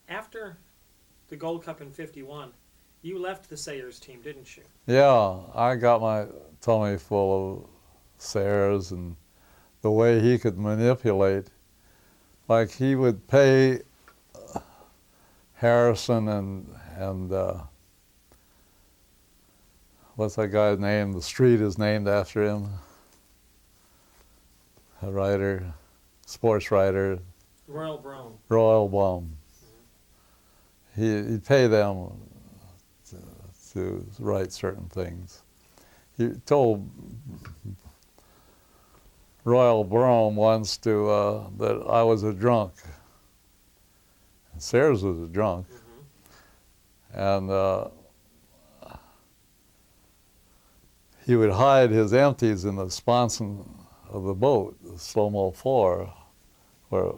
After the Gold Cup in '51, you left the Sayers team, didn't you? Yeah, I got my tummy full of Sayers and the way he could manipulate. Like he would pay Harrison and what's that guy's name? The street is named after him. A writer, sports writer, Royal Brome. Royal Blum. He'd pay them to, to write certain things. He told Royal Brome once that I was a drunk. Sayers was a drunk, and he would hide his empties in the sponson of the boat, the Slow-Mo 4, where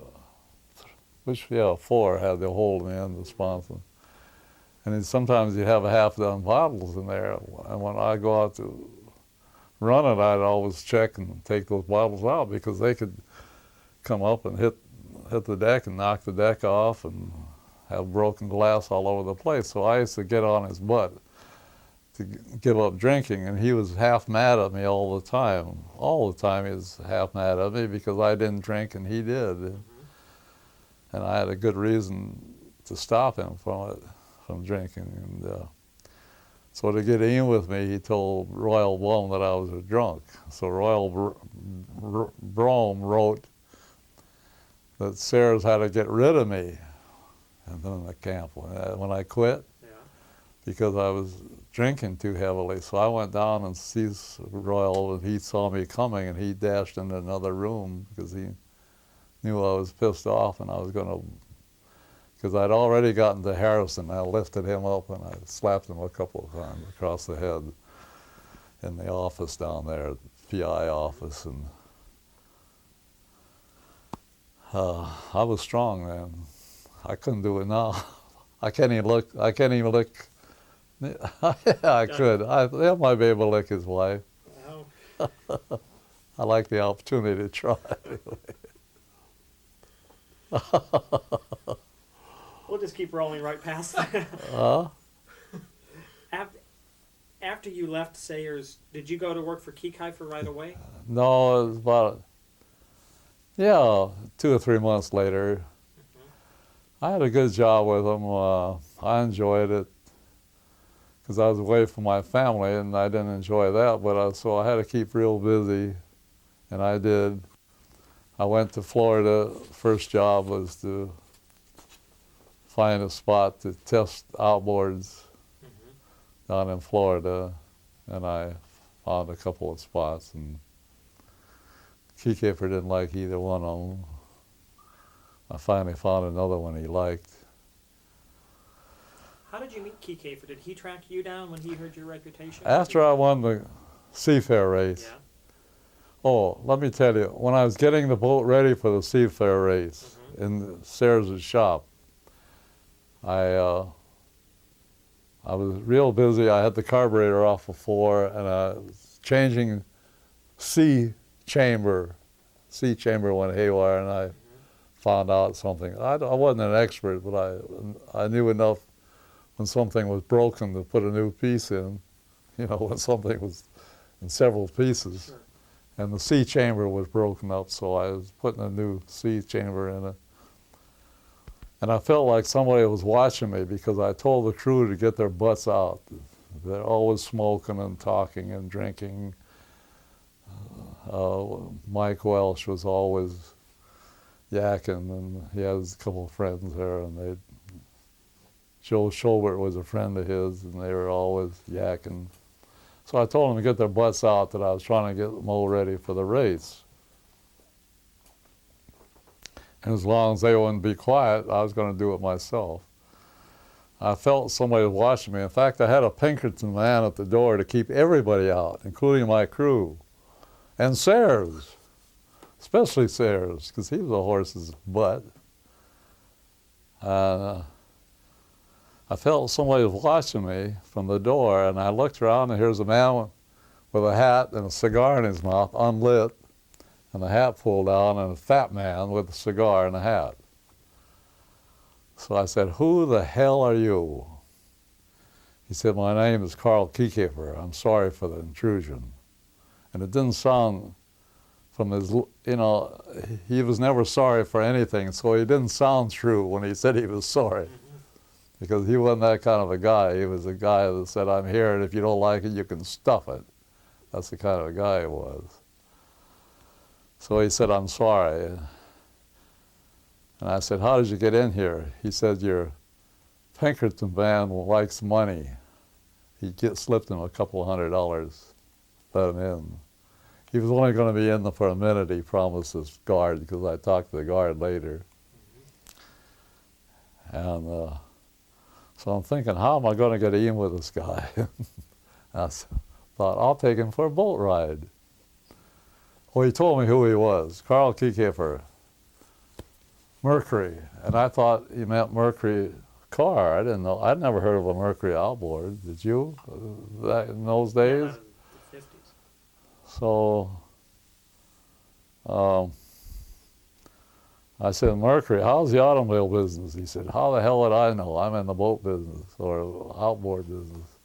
4 had the hole in the end of the sponson. And then sometimes you'd have a half dozen bottles in there, and when I go out to run it, I'd always check and take those bottles out because they could come up and hit the deck and knock the deck off and have broken glass all over the place. So I used to get on his butt to give up drinking, and he was half mad at me all the time. All the time he was half mad at me because I didn't drink and he did. And I had a good reason to stop him from drinking. And so to get in with me, he told Royal Blum that I was a drunk. So Royal Brome wrote that Sayers had to get rid of me and then the camp when I quit because I was drinking too heavily. So I went down and sees Royal, and he saw me coming, and he dashed into another room because he knew I was pissed off and I was going to, because I'd already gotten to Harrison. I lifted him up and I slapped him a couple of times across the head in the office down there, the PI office, and I was strong then. I couldn't do it now. I can't even lick. Yeah, I could. I might be able to lick his wife. Oh. I like the opportunity to try. We'll just keep rolling right past that. After you left Sayers, did you go to work for Key-Kiefer right away? No, it was about 2 or 3 months later. I had a good job with them. I enjoyed it because I was away from my family and I didn't enjoy that. But so I had to keep real busy, and I did. I went to Florida. First job was to find a spot to test outboards down in Florida, and I found a couple of spots. And Key-Kiefer didn't like either one of them. I finally found another one he liked. How did you meet Key-Kiefer? Did he track you down when he heard your reputation? After I won the Seafair race. Yeah. Oh, let me tell you, when I was getting the boat ready for the Seafair race in Sayers' shop, I was real busy. I had the carburetor off before, and I was changing C chamber went haywire, and I found out something. I wasn't an expert, but I knew enough when something was broken to put a new piece in, when something was in several pieces. Sure. And the C chamber was broken up, so I was putting a new C chamber in it. And I felt like somebody was watching me because I told the crew to get their butts out. They're always smoking and talking and drinking. Mike Welsh was always yakking, and he has a couple of friends there, and Joe Schobert was a friend of his, and they were always yakking. So I told them to get their butts out, that I was trying to get them all ready for the race. And as long as they wouldn't be quiet, I was going to do it myself. I felt somebody was watching me. In fact, I had a Pinkerton man at the door to keep everybody out, including my crew. And Sayers, especially Sayers, because he was a horse's butt. I felt somebody was watching me from the door, and I looked around, and here's a man with a hat and a cigar in his mouth, unlit, and the hat pulled down, and a fat man with a cigar and a hat. So I said, "Who the hell are you?" He said, "My name is Carl Kiekefer. I'm sorry for the intrusion." And it didn't sound from his, he was never sorry for anything, so he didn't sound true when he said he was sorry. Mm-hmm. Because he wasn't that kind of a guy. He was a guy that said, "I'm here, and if you don't like it, you can stuff it." That's the kind of a guy he was. So he said, "I'm sorry." And I said, "How did you get in here?" He said, "Your Pinkerton man likes money." He slipped him a couple of $100, let him in. He was only going to be in there for a minute, he promised his guard, because I talked to the guard later. And so I'm thinking, how am I going to get in with this guy? I thought, I'll take him for a boat ride. Well, he told me who he was, Carl Kiekefer, Mercury. And I thought he meant Mercury car. I didn't know. I'd never heard of a Mercury outboard. Did you? In those days? Yeah, not in the 50s. So I said, "Mercury, how's the automobile business?" He said, "How the hell would I know? I'm in the boat business or outboard business."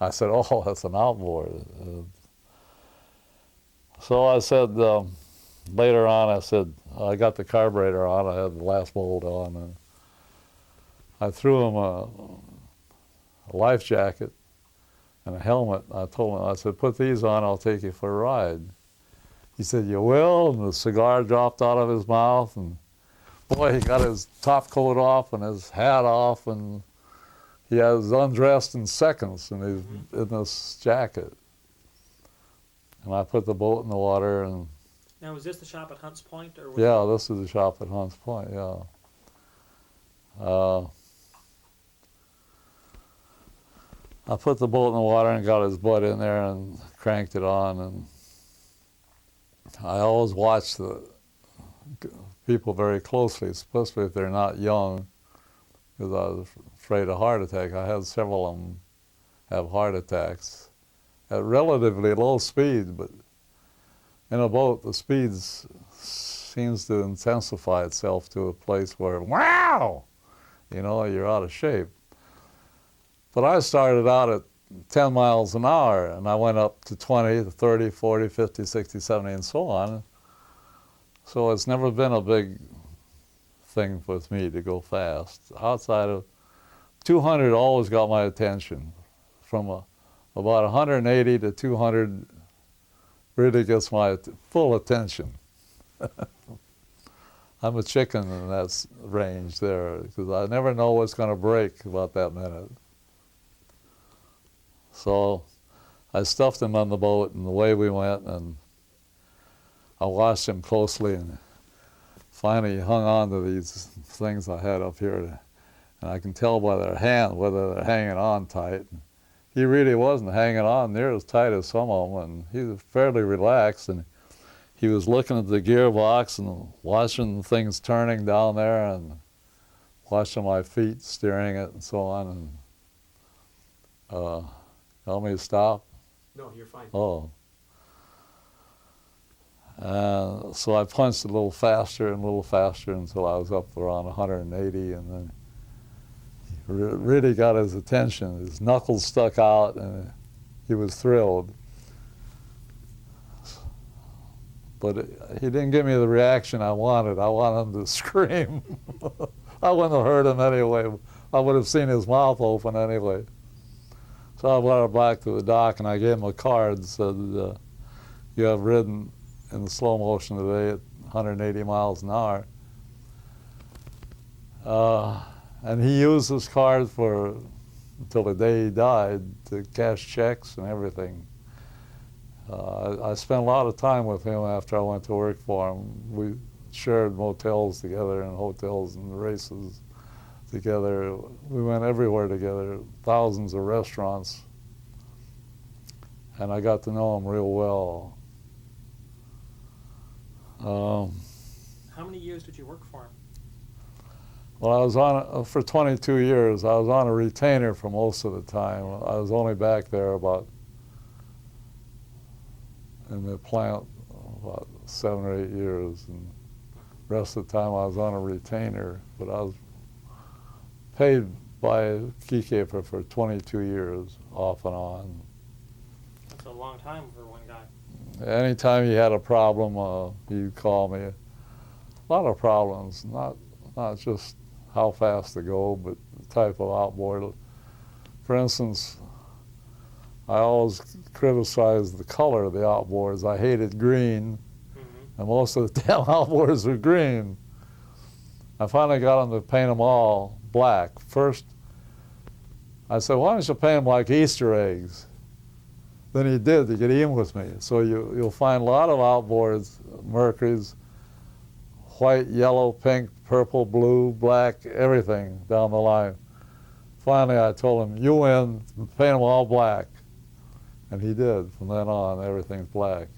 I said, "Oh, that's an outboard." So I said, later on, I said, I got the carburetor on, I had the last bolt on, and I threw him a life jacket and a helmet. I told him, I said, "Put these on, I'll take you for a ride." He said, "You will?" And the cigar dropped out of his mouth, and boy, he got his top coat off and his hat off, and he was undressed in seconds, and he's in this jacket. And I put the boat in the water, and Now, was this the shop at Hunts Point, or was yeah, this is the shop at Hunts Point, yeah. I put the boat in the water and got his butt in there and cranked it on, and I always watch the people very closely, especially if they're not young, because I was afraid of heart attack. I had several of them have heart attacks at relatively low speed, but in a boat, the speed seems to intensify itself to a place where, wow, you're out of shape. But I started out at 10 miles an hour, and I went up to 20, to 30, 40, 50, 60, 70, and so on. So it's never been a big thing with me to go fast. Outside of 200 always got my attention. From about 180 to 200 really gets my full attention. I'm a chicken in that range there, because I never know what's going to break about that minute. So I stuffed him on the boat, and away we went, and I watched him closely, and finally he hung on to these things I had up here, and I can tell by their hand whether they're hanging on tight. He really wasn't hanging on near as tight as some of them, and he was fairly relaxed, and he was looking at the gearbox and watching things turning down there, and watching my feet steering it and so on. And tell me to stop? No, you're fine. Oh. So I punched a little faster until I was up around 180, and then he really got his attention. His knuckles stuck out, and he was thrilled. But he didn't give me the reaction I wanted. I wanted him to scream. I wouldn't have heard him anyway. I would have seen his mouth open anyway. So I brought him back to the dock, and I gave him a card and said, "You have ridden in the slow motion today at 180 miles an hour." And he used this card until the day he died to cash checks and everything. I spent a lot of time with him after I went to work for him. We shared motels together and hotels and races together. We went everywhere together, thousands of restaurants, and I got to know him real well. How many years did you work for him? Well, I was on for 22 years. I was on a retainer for most of the time. I was only back there in the plant about 7 or 8 years, and the rest of the time I was on a retainer. But paid by Keykeeper for 22 years, off and on. That's a long time for one guy. Anytime he had a problem, he'd call me. A lot of problems, not just how fast to go, but the type of outboard. For instance, I always criticized the color of the outboards. I hated green, and most of the damn outboards were green. I finally got him to paint them all black. First, I said, why don't you paint them like Easter eggs? Then he did to get even with me. So you'll find a lot of outboards, Mercury's, white, yellow, pink, purple, blue, black, everything down the line. Finally, I told him, you win, paint them all black. And he did. From then on, everything's black.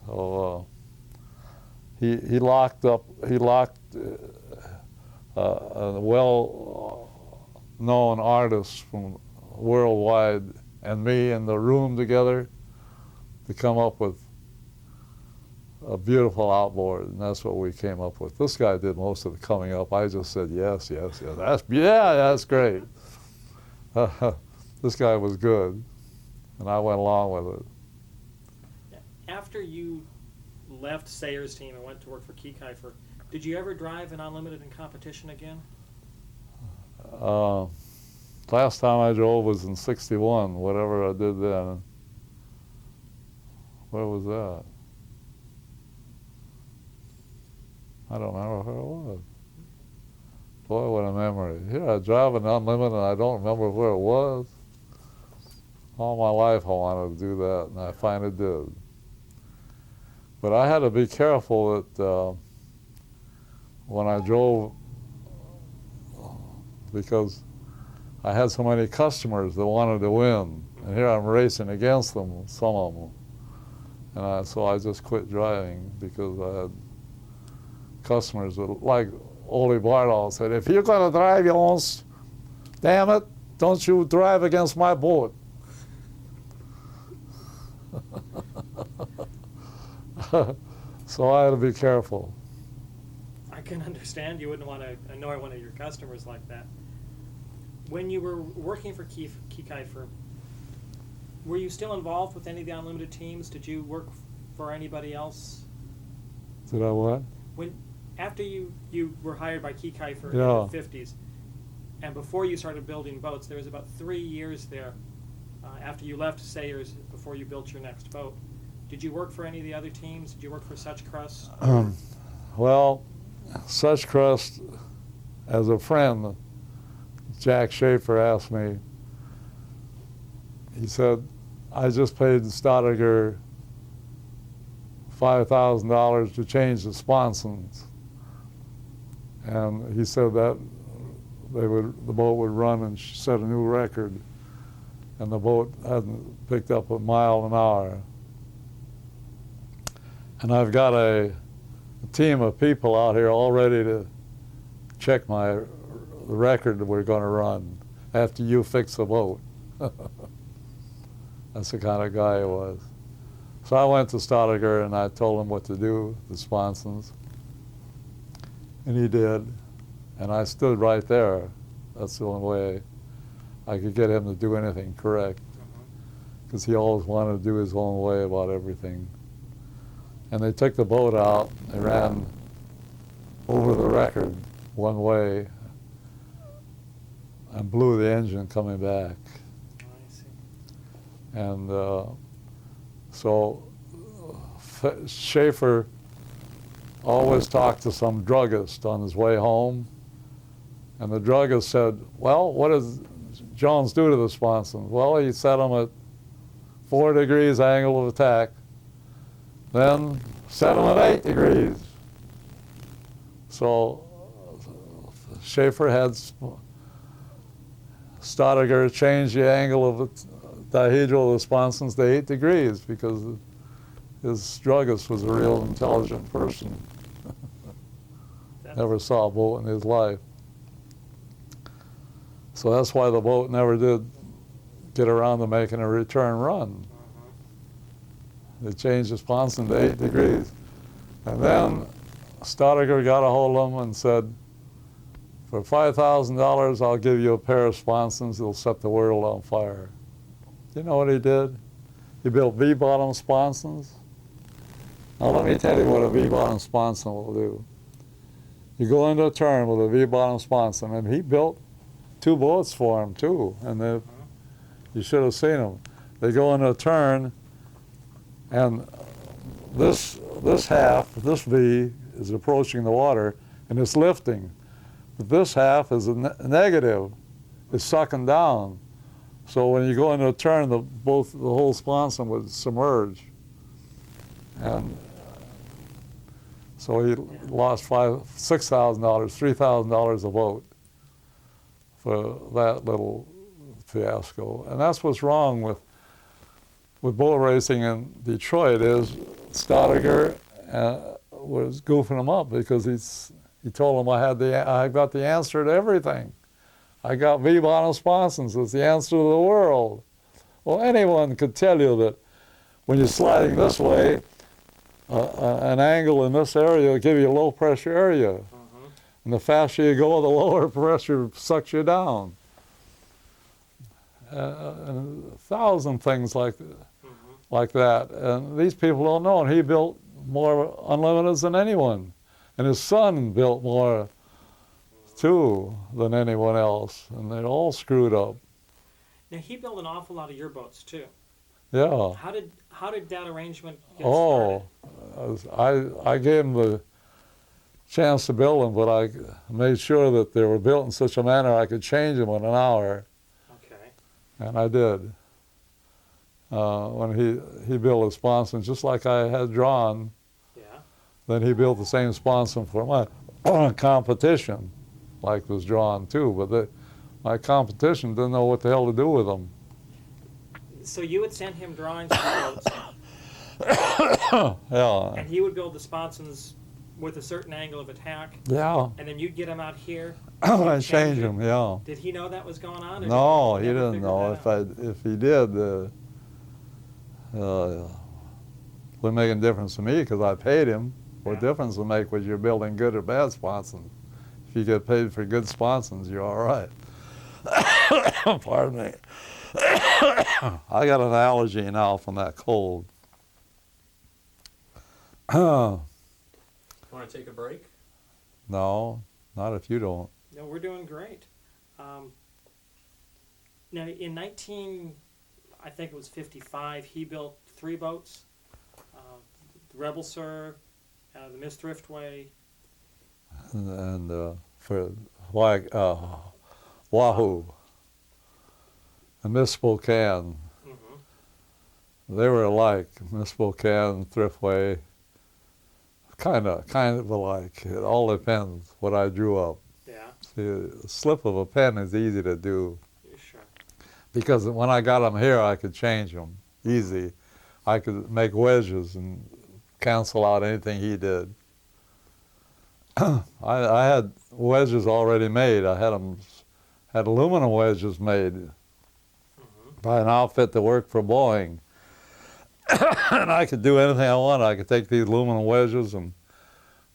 So he locked a well-known artist from worldwide and me in the room together to come up with a beautiful outboard, and that's what we came up with. This guy did most of the coming up. I just said yes, yes, yes. That's great. This guy was good, and I went along with it. After you left Sayers' team and went to work for Keykifer, did you ever drive an Unlimited in competition again? Last time I drove was in '61, whatever I did then. Where was that? I don't remember where it was. Boy, what a memory. Here I drive an Unlimited and I don't remember where it was. All my life I wanted to do that, and I finally did. But I had to be careful that when I drove, because I had so many customers that wanted to win, and here I'm racing against them, some of them. And so I just quit driving because I had customers that, like Ole Bardal said, if you're going to drive your own, damn it, don't you drive against my boat. So I had to be careful. I can understand you wouldn't want to annoy one of your customers like that. When you were working for Keykifer, were you still involved with any of the Unlimited teams? Did you work for anybody else? Did I what? After you were hired by Keykifer in Yeah. the 50s, and before you started building boats, there was about 3 years there after you left Sayers, before you built your next boat. Did you work for any of the other teams? Did you work for Such Crust? Well, Such Crust, as a friend, Jack Schaefer asked me, he said, I just paid Staudinger $5,000 to change the sponsons. And he said that the boat would run and set a new record. And the boat hadn't picked up a mile an hour. And I've got a team of people out here all ready to check the record that we're going to run after you fix the boat. That's the kind of guy he was. So I went to Staudinger and I told him what to do, the sponsons. And he did. And I stood right there. That's the only way I could get him to do anything correct. Because he always wanted to do his own way about everything. And they took the boat out, they ran over the record one way and blew the engine coming back. I see. And so Schaefer always talked to some druggist on his way home, and the druggist said, well, what does Jones do to the sponsons? Well, he set them at 4 degrees angle of attack, then set them at 8 degrees. So Schaefer had Staudinger change the angle of the dihedral of the sponsons to 8 degrees because his druggist was a real intelligent person. Never saw a boat in his life. So that's why the boat never did get around to making a return run. They changed the sponson to 8 degrees. And then Staudinger got a hold of him and said, for $5,000, I'll give you a pair of sponsons that'll set the world on fire. You know what he did? He built V-bottom sponsons. Now let me tell you what a V-bottom sponson will do. You go into a turn with a V-bottom sponson, and he built 2 boats for him too, and you should have seen them. They go into a turn, and this half, this V, is approaching the water, and it's lifting. But this half is a negative. It's sucking down. So when you go into a turn, the whole sponson would submerge. And so he lost $6,000, $3,000 a boat for that little fiasco. And that's what's wrong with boat racing in Detroit is Staudinger was goofing him up because he told him I got the answer to everything. I got V-bottom sponsons. It's the answer to the world. Well, anyone could tell you that when you're sliding this way, an angle in this area will give you a low pressure area. And the faster you go, the lower pressure sucks you down. And 1,000 things like that. And these people don't know. And he built more unlimiteds than anyone. And his son built more too than anyone else. And they're all screwed up. Now he built an awful lot of your boats too. Yeah. How did that arrangement get started? I gave him the chance to build them, but I made sure that they were built in such a manner I could change them in an hour. Okay. And I did. When he built a sponson just like I had drawn, then he built the same sponson for my competition, like was drawn too. But my competition didn't know what the hell to do with them. So you would send him drawings of boats, Yeah. and he would build the sponsons with a certain angle of attack. Yeah. And then you'd get him out here. I changed them. Yeah. Did he know that was going on? Or No, did he never didn't figure know. that out? If he did, wouldn't make a difference to me because I paid him. What difference will make whether you're building good or bad sponsons? If you get paid for good sponsons, you're all right. Pardon me. I got an allergy now from that cold. Want to take a break? No, not if you don't. No, we're doing great. Now, in I think it was 55, he built 3 boats, the Rebel Sur, the Miss Thriftway. And for Wahoo and Miss Spokane, they were alike. Miss Spokane, Thriftway, kind of alike. It all depends what I drew up. Yeah. See, a slip of a pen is easy to do. Sure. Because when I got them here, I could change them easy. I could make wedges and cancel out anything he did. I had wedges already made. I had aluminum wedges made by an outfit that worked for Boeing. And I could do anything I wanted. I could take these aluminum wedges and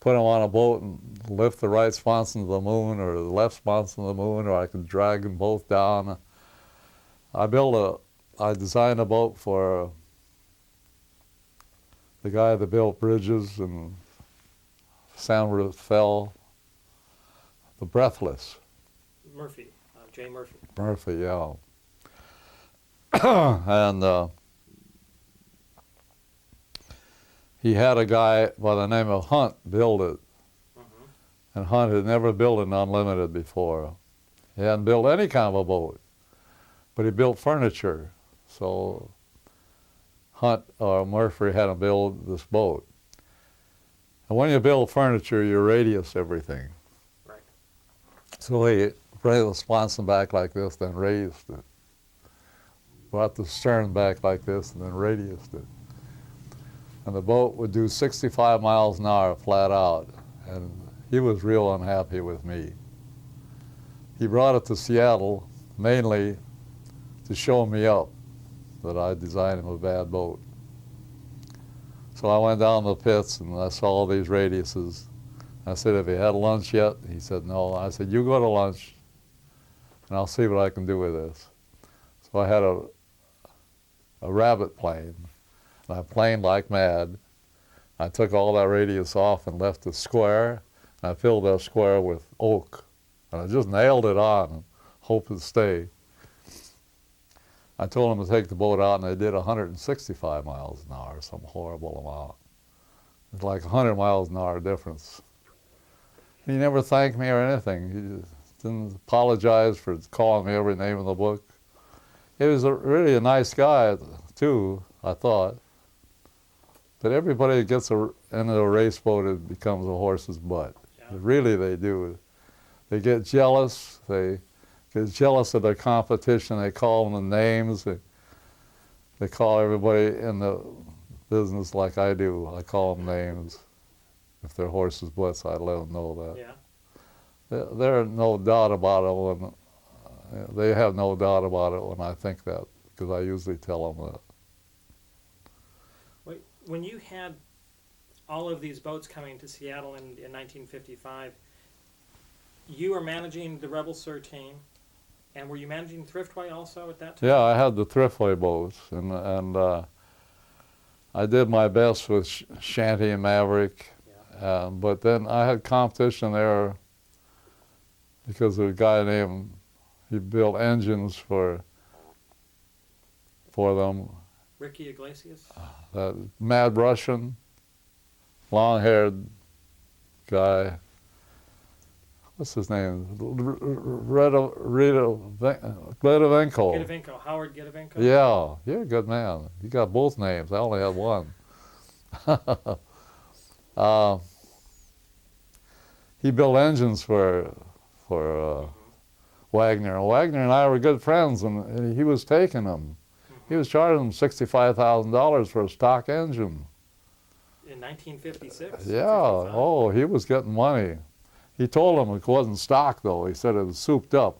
put them on a boat and lift the right sponson to the moon or the left sponson to the moon, or I could drag them both down. I designed a boat for the guy that built bridges in San Rafael, the Breathless. Murphy, Jay Murphy. Murphy, yeah. And he had a guy by the name of Hunt build it. And Hunt had never built an unlimited before. He hadn't built any kind of a boat, but he built furniture. So Hunt or Murphy had to build this boat. And when you build furniture, you radius everything. Right. So he brought the sponson back like this, then raised it. Brought the stern back like this, and then radiused it. And the boat would do 65 miles an hour flat out. And he was real unhappy with me. He brought it to Seattle mainly to show me up that I designed him a bad boat. So I went down the pits and I saw all these radiuses. I said, have you had lunch yet? He said, no. I said, you go to lunch, and I'll see what I can do with this. So I had a rabbit plane, and I planed like mad. I took all that radius off and left the square, and I filled that square with oak. And I just nailed it on and hoped it'd stay. I told them to take the boat out, and they did 165 miles an hour, some horrible amount. It's like 100 miles an hour difference. He never thanked me or anything. He just didn't apologize for calling me every name in the book. He was really a nice guy, too, I thought. But everybody that gets into a race boat, it becomes a horse's butt. Yeah. Really, they do. They get jealous. They get jealous of their competition. They call them the names. They call everybody in the business like I do. I call them names. If they're horses' butts, I let them know that. Yeah. There's no doubt about it when they have no doubt about it when I think that, because I usually tell them that. Wait, when you had all of these boats coming to Seattle in 1955, you were managing the Rebel Sur team, and were you managing Thriftway also at that time? Yeah, I had the Thriftway boats, and I did my best with Shanty and Maverick. Yeah. But then I had competition there because of a guy named, he built engines for them. Ricky Iglesias? That Mad Russian, long-haired guy. What's his name? Gledovenko. Gedovenko, Howard Gedovenko? Yeah, you're a good man. You got both names. I only had one. He built engines for Wagner. And Wagner and I were good friends, and he was taking them. He was charging them $65,000 for a stock engine. In 1956? Yeah, 55? oh, he was getting money. He told them it wasn't stock, though. He said it was souped up.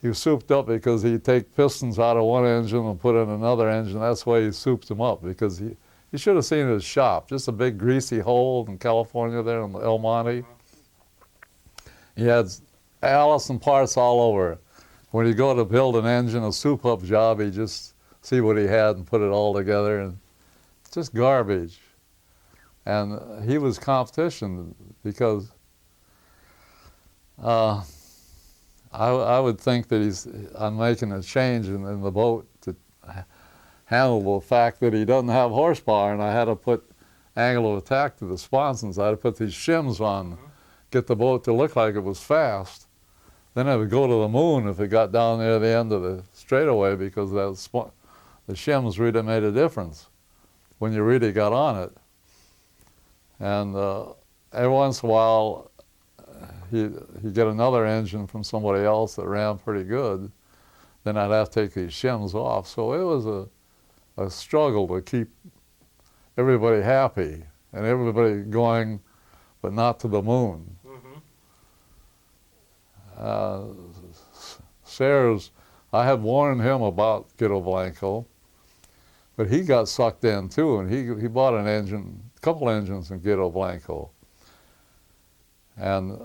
He was souped up because he'd take pistons out of one engine and put in another engine. That's why he souped them up, because he should have seen his shop. Just a big greasy hole in California there in El Monte. He had Allison parts all over. When you go to build an engine, a soup-up job, he just see what he had and put it all together, and just garbage. And he was competition because I would think that I'm making a change in the boat to handle the fact that he doesn't have horsepower, and I had to put angle of attack to the sponsons. I had to put these shims on, get the boat to look like it was fast. Then it would go to the moon if it got down near the end of the straightaway, because the shims really made a difference when you really got on it. And every once in a while, he'd get another engine from somebody else that ran pretty good. Then I'd have to take these shims off. So it was a struggle to keep everybody happy and everybody going, but not to the moon. Sayers, I had warned him about Gedovenko, but he got sucked in too, and he bought an engine, a couple engines in Gedovenko. And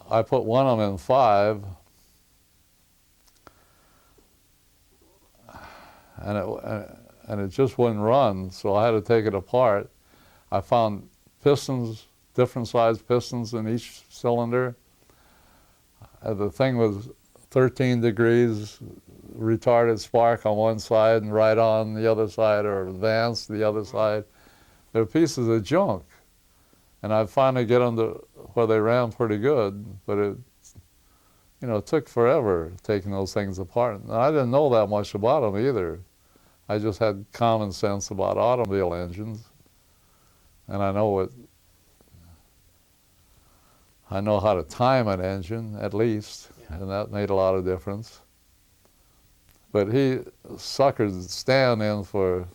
I put one of them in 5, and it just wouldn't run, so I had to take it apart. I found pistons, different sized pistons in each cylinder. The thing was 13 degrees, retarded spark on one side and right on the other side, or advanced the other side. They're pieces of junk. And I finally get them to where they ran pretty good, but it took forever taking those things apart. And I didn't know that much about them either. I just had common sense about automobile engines, and I know how to time an engine, at least, and that made a lot of difference. But he suckered Stan in for,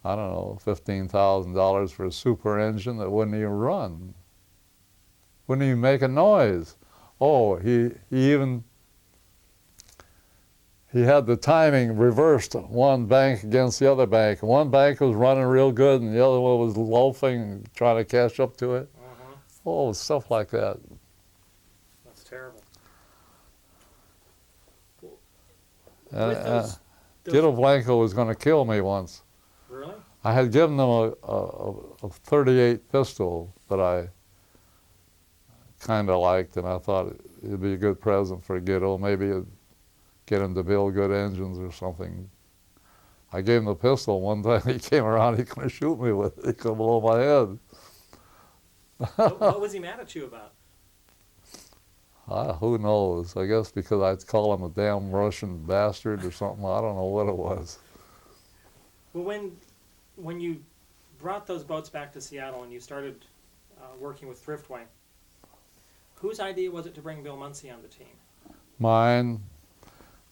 I don't know, $15,000 for a super engine that wouldn't even run. Wouldn't even make a noise. Oh, he had the timing reversed, one bank against the other bank. One bank was running real good and the other one was loafing and trying to catch up to it. Oh, stuff like that. That's terrible. And, With those Guido Blanco was going to kill me once. really? I had given them a 38 pistol that I kind of liked, and I thought it'd be a good present for Guido. Maybe it'd get him to build good engines or something. I gave him the pistol. One time he came around, he couldn't shoot me with it. He could blow my head. What was he mad at you about? Who knows? I guess because I'd call him a damn Russian bastard or something. I don't know what it was. Well, when you brought those boats back to Seattle and you started working with Thriftway, whose idea was it to bring Bill Muncy on the team? Mine,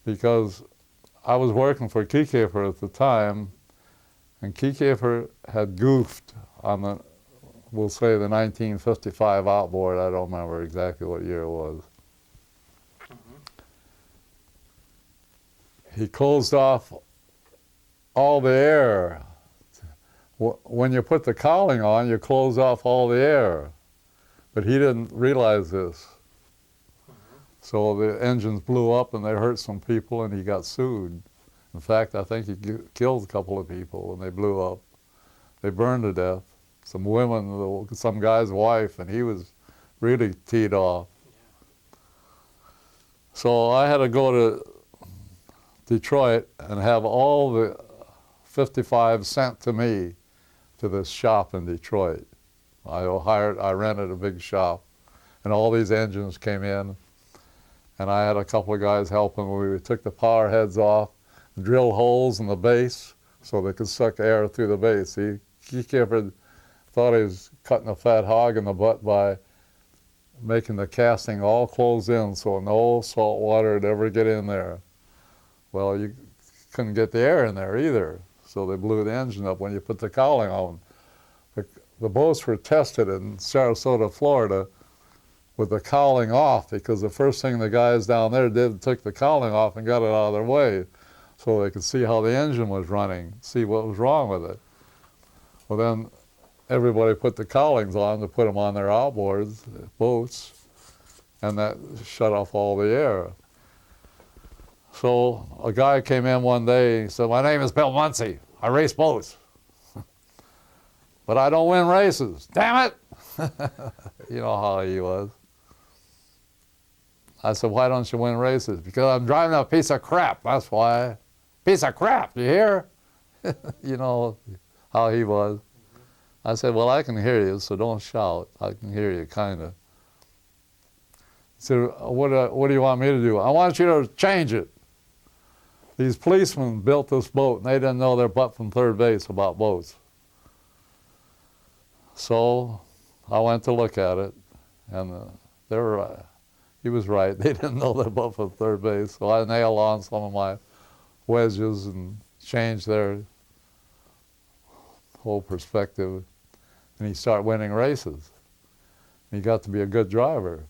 because I was working for Keykeeper at the time, and Keykeeper had goofed on the, we'll say, the 1955 outboard. I don't remember exactly what year it was. He closed off all the air. When you put the cowling on, you close off all the air. But he didn't realize this. So the engines blew up and they hurt some people and he got sued. In fact, I think he killed a couple of people when they blew up. They burned to death. Some women, some guy's wife, and he was really teed off. So I had to go to Detroit and have all the 55 sent to me to this shop in Detroit. I rented a big shop, and all these engines came in, and I had a couple of guys helping. We took the power heads off, drilled holes in the base so they could suck air through the base. Keykeeper thought he was cutting a fat hog in the butt by making the casting all close in so no salt water would ever get in there. Well, you couldn't get the air in there either, so they blew the engine up when you put the cowling on. The boats were tested in Sarasota, Florida, with the cowling off, because the first thing the guys down there did, took the cowling off and got it out of their way so they could see how the engine was running, see what was wrong with it. Well, then everybody put the cowlings on to put them on their outboards, boats, and that shut off all the air. So a guy came in one day, he said, "My name is Bill Muncy. I race boats. But I don't win races. Damn it!" You know how he was. I said, "Why don't you win races?" "Because I'm driving a piece of crap, that's why." "Piece of crap, you hear?" You know how he was. I said, "Well, I can hear you, so don't shout. I can hear you, kind of." He said, what do you want me to do?" "I want you to change it. These policemen built this boat, and they didn't know their butt from third base about boats." So I went to look at it, and they were right. He was right. They didn't know their butt from third base. So I nailed on some of my wedges and changed their whole perspective. And he started winning races. And he got to be a good driver.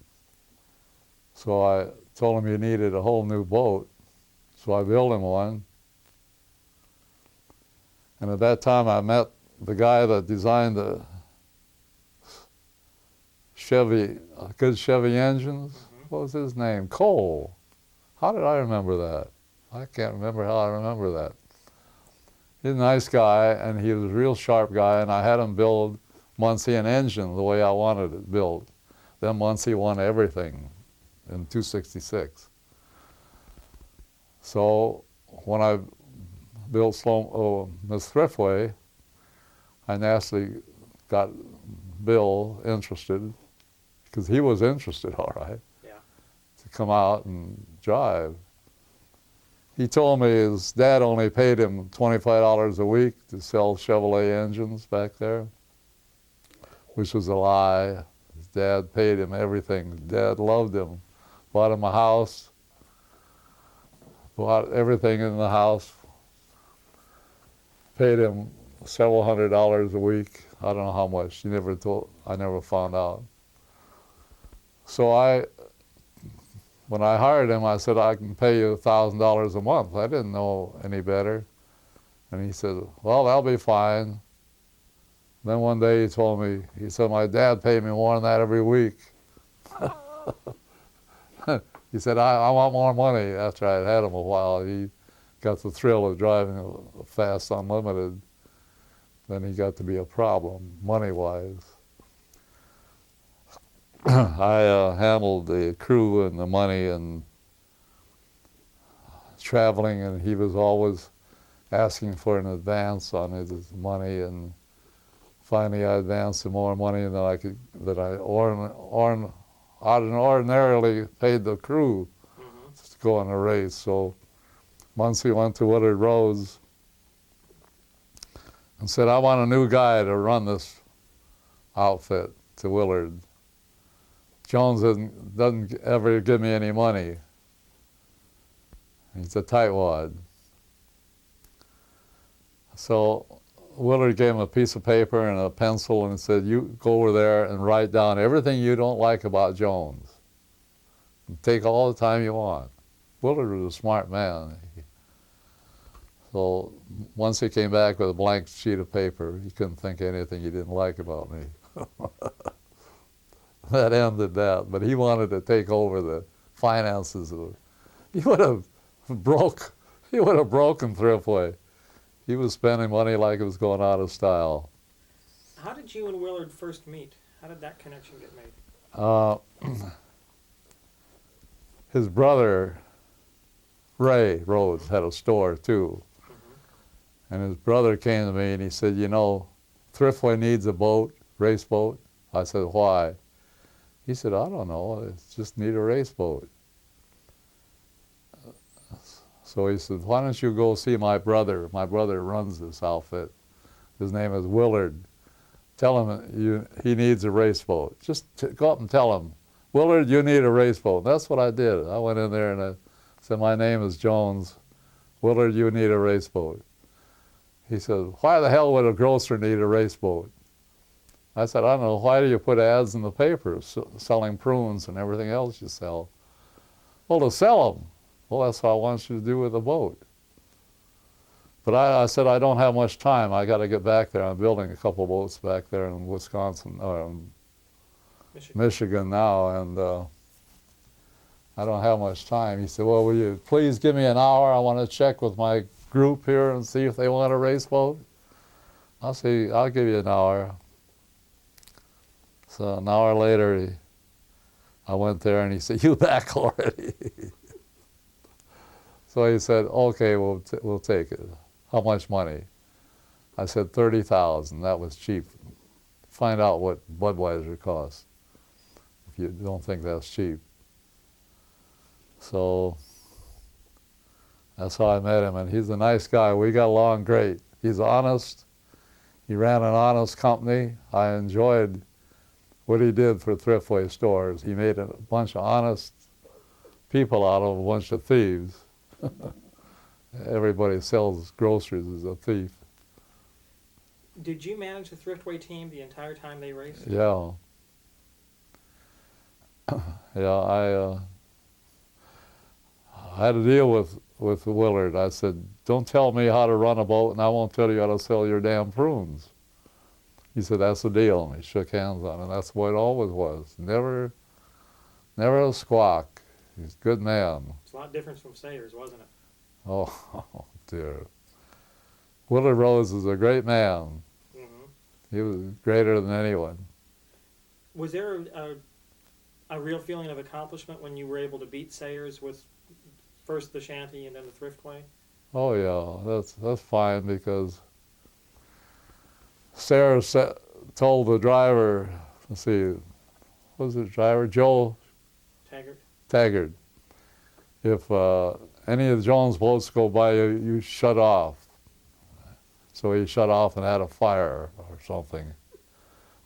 So I told him he needed a whole new boat. So I built him one. And at that time I met the guy that designed the good Chevy engines. What was his name? Cole. How did I remember that? I can't remember how I remember that. He's a nice guy, and he was a real sharp guy, and I had him build Muncy an engine the way I wanted it built. Then Muncy won everything in 266. So when I built Miss Thriftway, I naturally got Bill interested, because he was interested, all right, to come out and drive. He told me his dad only paid him $25 a week to sell Chevrolet engines back there, which was a lie. His dad paid him everything. His dad loved him, bought him a house, bought everything in the house, paid him several $100s a week. I don't know how much. I never found out. So when I hired him, I said, "I can pay you $1,000 a month." I didn't know any better. And he said, "Well, that'll be fine." Then one day he told me, he said, my dad paid me more than that every week. He said, I want more money. After I had him a while, he got the thrill of driving a fast unlimited. Then he got to be a problem, money-wise. I handled the crew and the money and traveling, and he was always asking for an advance on his money, and finally I advanced him more money than I could, that I ordinarily paid the crew to go on a race. So once he went to Willard Rose and said, I want a new guy to run this outfit to Willard. Jones doesn't ever give me any money. He's a tightwad. So Willard gave him a piece of paper and a pencil and said, you go over there and write down everything you don't like about Jones. And take all the time you want. Willard was a smart man. So once he came back with a blank sheet of paper, he couldn't think of anything he didn't like about me. That ended that. But he wanted to take over the finances. He would have broken Thriftway. He was spending money like it was going out of style. How did you and Willard first meet? How did that connection get made? His brother, Ray Rhodes, had a store too. And his brother came to me and he said, you know, Thriftway needs a boat, race boat. I said, why? He said, I don't know, I just need a race boat. So he said, why don't you go see my brother? My brother runs this outfit. His name is Willard. Tell him he needs a race boat. Just go up and tell him, Willard, you need a race boat. And that's what I did. I went in there and I said, my name is Jones. Willard, you need a race boat. He said, why the hell would a grocer need a race boat? I said, I don't know, why do you put ads in the paper selling prunes and everything else you sell? Well, to sell them. Well, that's what I want you to do with a boat. But I said, I don't have much time. I got to get back there. I'm building a couple boats back there in Wisconsin, Michigan now, and I don't have much time. He said, well, will you please give me an hour? I want to check with my group here and see if they want a race boat. I'll say, I'll give you an hour. So an hour later, I went there and he said, you back already? So he said, okay, we'll take it. How much money? I said, $30,000. That was cheap. Find out what Budweiser costs if you don't think that's cheap. So that's how I met him, and he's a nice guy. We got along great. He's honest. He ran an honest company. I enjoyed what he did for Thriftway stores. He made a bunch of honest people out of a bunch of thieves. Everybody sells groceries is a thief. Did you manage the Thriftway team the entire time they raced? Yeah. Yeah, I had to deal with Willard. I said, don't tell me how to run a boat and I won't tell you how to sell your damn prunes. He said, that's the deal. And he shook hands on it. That's what it always was. Never a squawk. He's a good man. It's a lot different from Sayers, wasn't it? Oh, dear. Willard Rose is a great man. Mm-hmm. He was greater than anyone. Was there a real feeling of accomplishment when you were able to beat Sayers with first the Shanty and then the Thriftway? Oh yeah, that's fine, because Sayers told the driver, let's see, what was the driver? Joe Taggart. If any of the Jones boats go by you, you shut off. So he shut off and had a fire or something.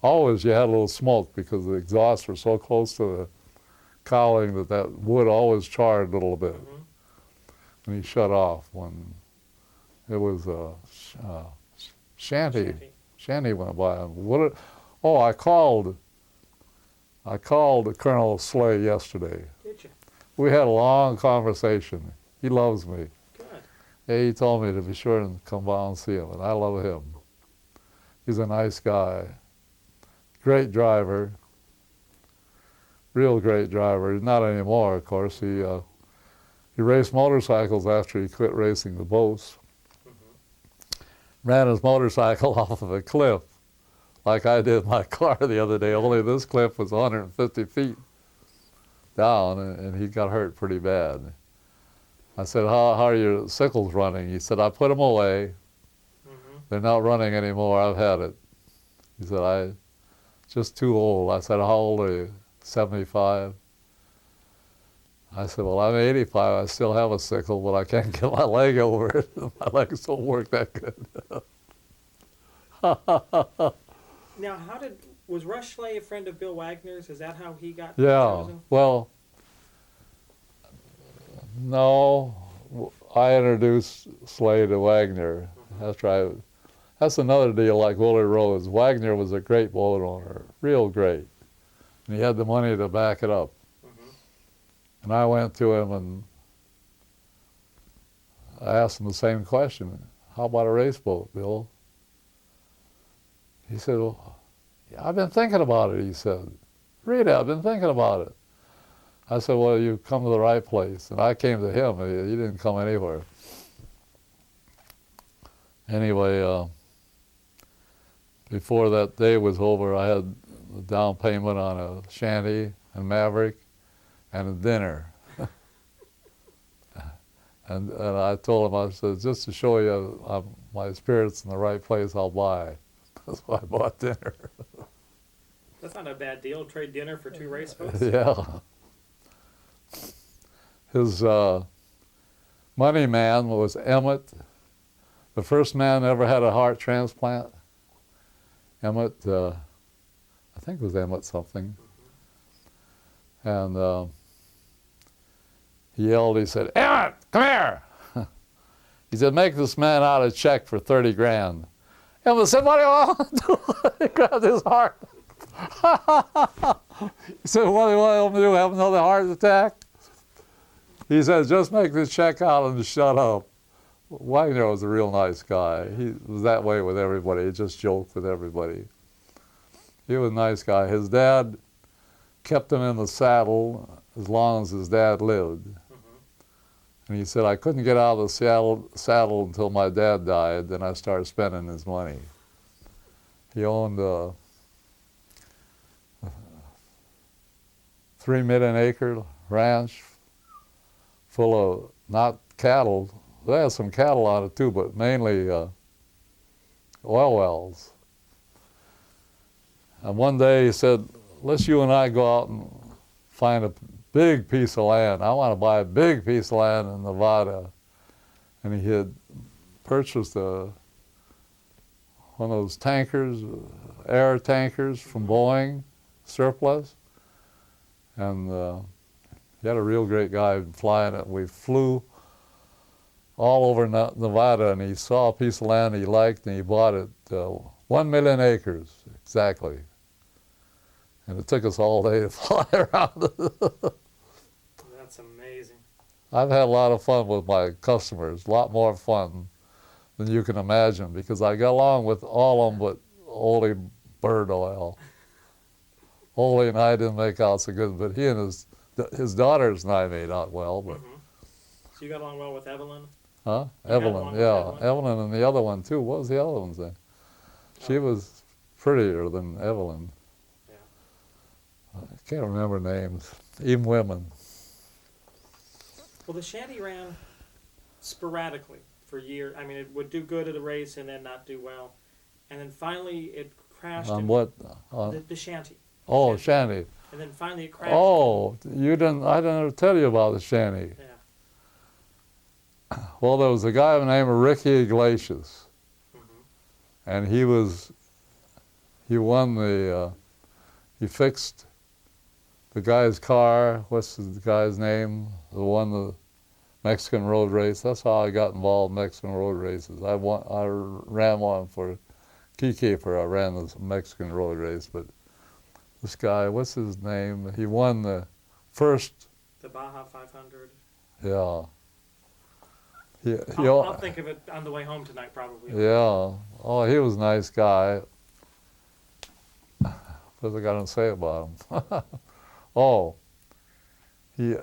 Always you had a little smoke because the exhausts were so close to the cowling that wood always charred a little bit. Mm-hmm. And he shut off when it was Shanty went by. I called Colonel Slay yesterday. Did you? We had a long conversation. He loves me. Good. Yeah, he told me to be sure and come by and see him, and I love him. He's a nice guy. Great driver. Real great driver. Not anymore, of course. He raced motorcycles after he quit racing the boats. Ran his motorcycle off of a cliff, like I did my car the other day, only this cliff was 150 feet down, and he got hurt pretty bad. I said, how are your sickles running? He said, I put them away. They're not running anymore. I've had it. He said, I just too old. I said, how old are you? 75. I said, well, I'm 85. I still have a sickle, but I can't get my leg over it. My legs don't work that good. Now, was Rush Schley a friend of Bill Wagner's? Is that how he got Yeah. chosen? Well, no. I introduced Slade to Wagner. That's right. That's another deal like Willie Rose. Wagner was a great boat owner, real great. And he had the money to back it up. And I went to him and I asked him the same question. How about a race boat, Bill? He said, well, yeah, I've been thinking about it, he said. Rita, I've been thinking about it. I said, well, you've come to the right place. And I came to him. He didn't come anywhere. Anyway, before that day was over, I had a down payment on a Shanty and Maverick and a dinner. and I told him, I said, just to show you my spirit's in the right place, I'll buy. That's why I bought dinner. That's not a bad deal. Trade dinner for 2 race boats. Yeah. His money man was Emmett, the first man ever had a heart transplant. Emmett, I think it was Emmett something. And he yelled, he said, Emmett, come here. He said, make this man out a check for 30 grand. Emmett said, what do you want to do? He grabbed his heart. He said, what do you want him to do, have another heart attack? He said, just make this check out and shut up. Wagner was a real nice guy. He was that way with everybody. He just joked with everybody. He was a nice guy. His dad kept him in the saddle as long as his dad lived. And he said, I couldn't get out of the saddle until my dad died. Then I started spending his money. He owned a 3 million acre ranch full of not cattle. They had some cattle on it too, but mainly oil wells. And one day he said, let's you and I go out and find a big piece of land. I want to buy a big piece of land in Nevada. And he had purchased one of those tankers, air tankers from Boeing, surplus. And he had a real great guy flying it. We flew all over Nevada, and he saw a piece of land he liked, and he bought it, 1 million acres, exactly. And it took us all day to fly around. That's amazing. I've had a lot of fun with my customers, a lot more fun than you can imagine, because I got along with all of them but Ole Bird Oil. Ole and I didn't make out so good, but he and his daughters and I made out well. But So you got along well with Evelyn? Huh? You got along Evelyn, with yeah. Evelyn? Evelyn and the other one too. What was the other one's name? She was prettier than Evelyn. Yeah. I can't remember names, even women. Well, the Shanty ran sporadically for years. I mean, it would do good at a race and then not do well. And then finally it crashed. On in what? The Shanty. Oh, Shanty. And then finally it crashed. Oh, you didn't. I didn't tell you about the Shanty. Yeah. Well, there was a guy by the name of Ricky Iglesias, and he won the. He fixed the guy's car. What's the guy's name? The won the Mexican road race. That's how I got involved in Mexican road races. I ran one for Keykeeper. I ran the Mexican road race, but this guy, what's his name? He won the first. The Baja 500. Yeah. I'll think of it on the way home tonight, probably. Yeah. Oh, he was a nice guy. What was I going to say about him? Oh, he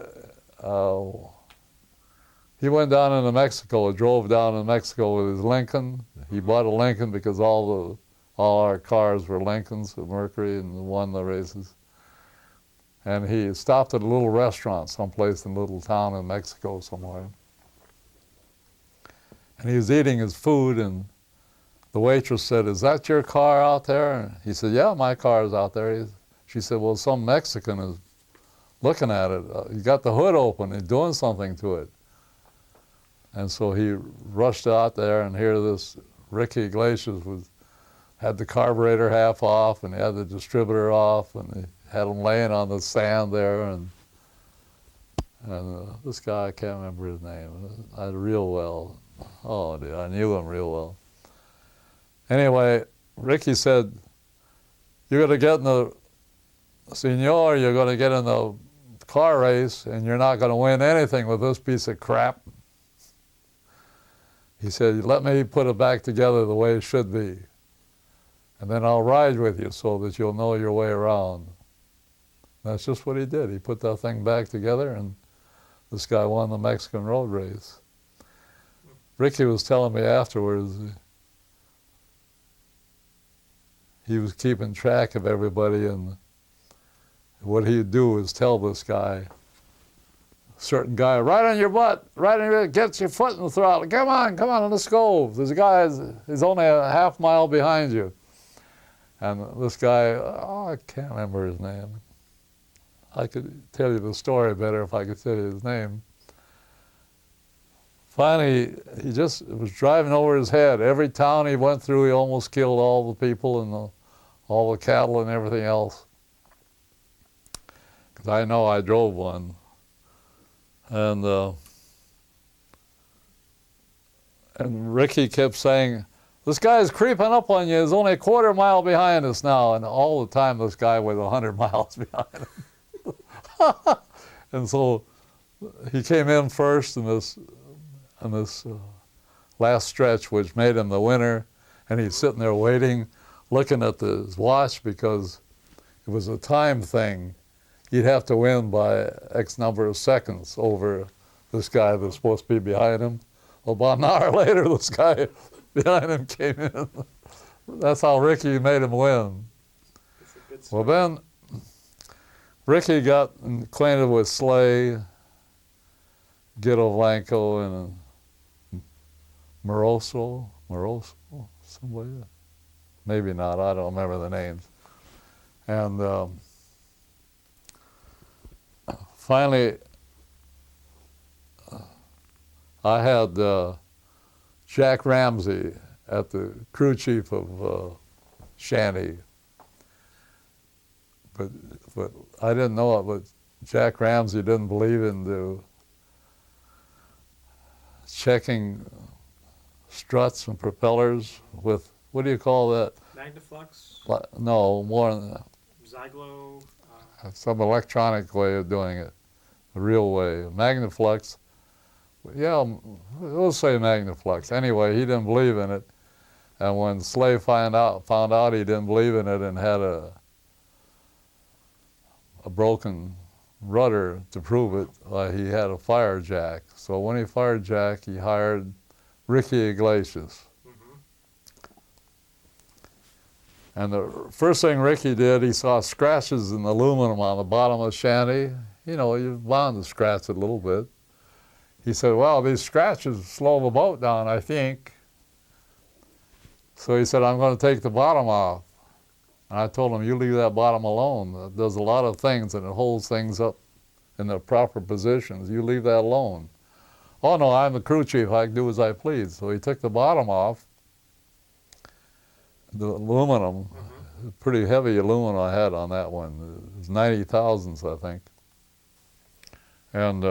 he went down into Mexico, drove down in Mexico with his Lincoln. He bought a Lincoln because all our cars were Lincolns, the Mercury, and won the races. And he stopped at a little restaurant someplace in a little town in Mexico somewhere. And he was eating his food, and the waitress said, "Is that your car out there?" And he said, "Yeah, my car is out there." She said, "Well, some Mexican is looking at it. He got the hood open. He's doing something to it." And so he rushed out there, and here this Ricky Iglesias had the carburetor half off, and he had the distributor off, and he had him laying on the sand there, and this guy, I can't remember his name, real well. Oh, dude, I knew him real well. Anyway, Ricky said, "You're going to get in the, Senor, you're going to get in the car race, and you're not going to win anything with this piece of crap." He said, "Let me put it back together the way it should be, and then I'll ride with you so that you'll know your way around." That's just what he did. He put that thing back together, and this guy won the Mexican road race. Ricky was telling me afterwards he was keeping track of everybody, and what he'd do is tell this guy, certain guy, "Right on your butt, right on your, get your foot in the throttle, come on, let's go. There's a guy, he's only a half mile behind you." And this guy, oh, I can't remember his name. I could tell you the story better if I could tell you his name. Finally, he just was driving over his head. Every town he went through, he almost killed all the people and all the cattle and everything else. Because I know I drove one. And Ricky kept saying, "This guy's creeping up on you. He's only a quarter mile behind us now." And all the time, this guy was 100 miles behind him. And so he came in first in this last stretch, which made him the winner. And he's sitting there waiting, looking at his watch, because it was a time thing. He'd have to win by X number of seconds over this guy that's supposed to be behind him. Well, about an hour later, this guy behind him came in. That's how Ricky made him win. Well, then Ricky got acquainted with Slay, Guido Blanco, and Moroso, somebody, maybe not, I don't remember the names. And finally, I had Jack Ramsey at the crew chief of Shanty, but I didn't know it, but Jack Ramsey didn't believe in the checking struts and propellers with, what do you call that? Magnaflux, No, more than that. Zyglo. Some electronic way of doing it, the real way. Magnaflux, yeah, we'll say Magnaflux. Anyway, he didn't believe in it, and when Slay found out he didn't believe in it and had a broken rudder to prove it, he had to fire Jack. So when he fired Jack, he hired Ricky Iglesias. And the first thing Ricky did, he saw scratches in the aluminum on the bottom of the Shanty. You know, you're bound to scratch it a little bit. He said, "Well, these scratches slow the boat down, I think." So he said, "I'm going to take the bottom off." And I told him, "You leave that bottom alone. It does a lot of things, and it holds things up in the proper positions. You leave that alone." "Oh, no, I'm the crew chief. I can do as I please." So he took the bottom off. The aluminum, pretty heavy aluminum I had on that one. It was 90 thousandths, I think. And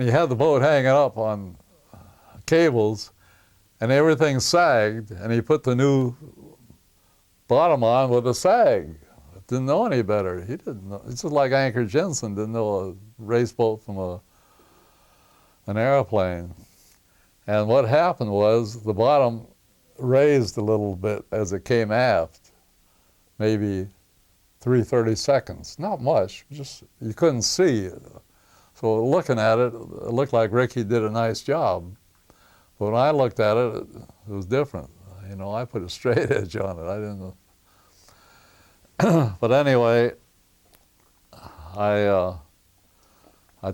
he had the boat hanging up on cables, and everything sagged, and he put the new bottom on with a sag. Didn't know any better. He didn't know. It's just like Anchor Jensen didn't know a race boat from an airplane. And what happened was the bottom raised a little bit as it came aft, maybe 3/32, not much, just you couldn't see it. So looking at it, it looked like Ricky did a nice job. But when I looked at it, it was different. You know, I put a straight edge on it. I didn't know. But anyway, I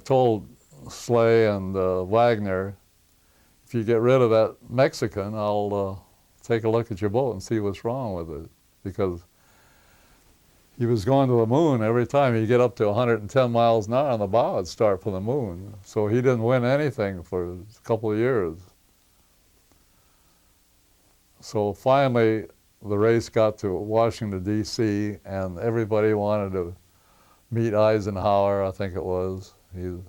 told Slay and Wagner, if you get rid of that Mexican, I'll take a look at your boat and see what's wrong with it. Because he was going to the moon every time. He'd get up to 110 miles an hour on the bow, it'd start from the moon. So he didn't win anything for a couple of years. So finally, the race got to Washington, D.C., and everybody wanted to meet Eisenhower, I think it was. And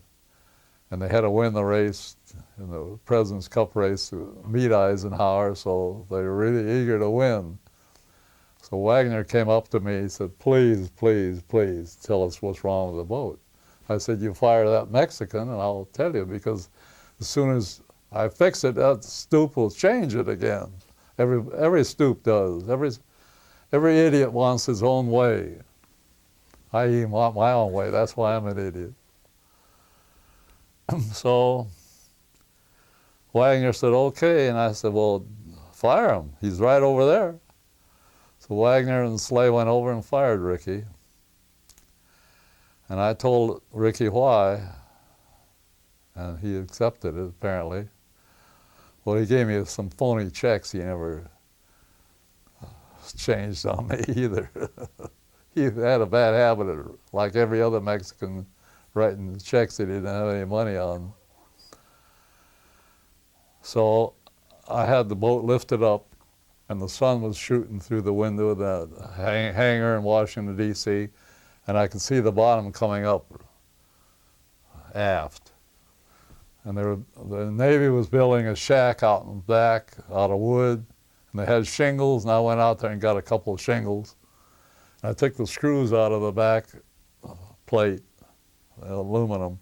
they had to win the race in the President's Cup race to meet Eisenhower, so they were really eager to win. So Wagner came up to me and said, please, please, please tell us what's wrong with the boat. I said, you fire that Mexican and I'll tell you, because as soon as I fix it, that stoop will change it again. Every stoop does. Every idiot wants his own way. I even want my own way. That's why I'm an idiot. So Wagner said, okay. And I said, well, fire him. He's right over there. So Wagner and Slay went over and fired Ricky. And I told Ricky why, and he accepted it, apparently. Well, he gave me some phony checks he never changed on me either. He had a bad habit of, like every other Mexican, writing checks he didn't have any money on. So I had the boat lifted up, and the sun was shooting through the window of the hangar in Washington, D.C., and I could see the bottom coming up aft. And the Navy was building a shack out in the back, out of wood, and they had shingles, and I went out there and got a couple of shingles. And I took the screws out of the back plate, aluminum,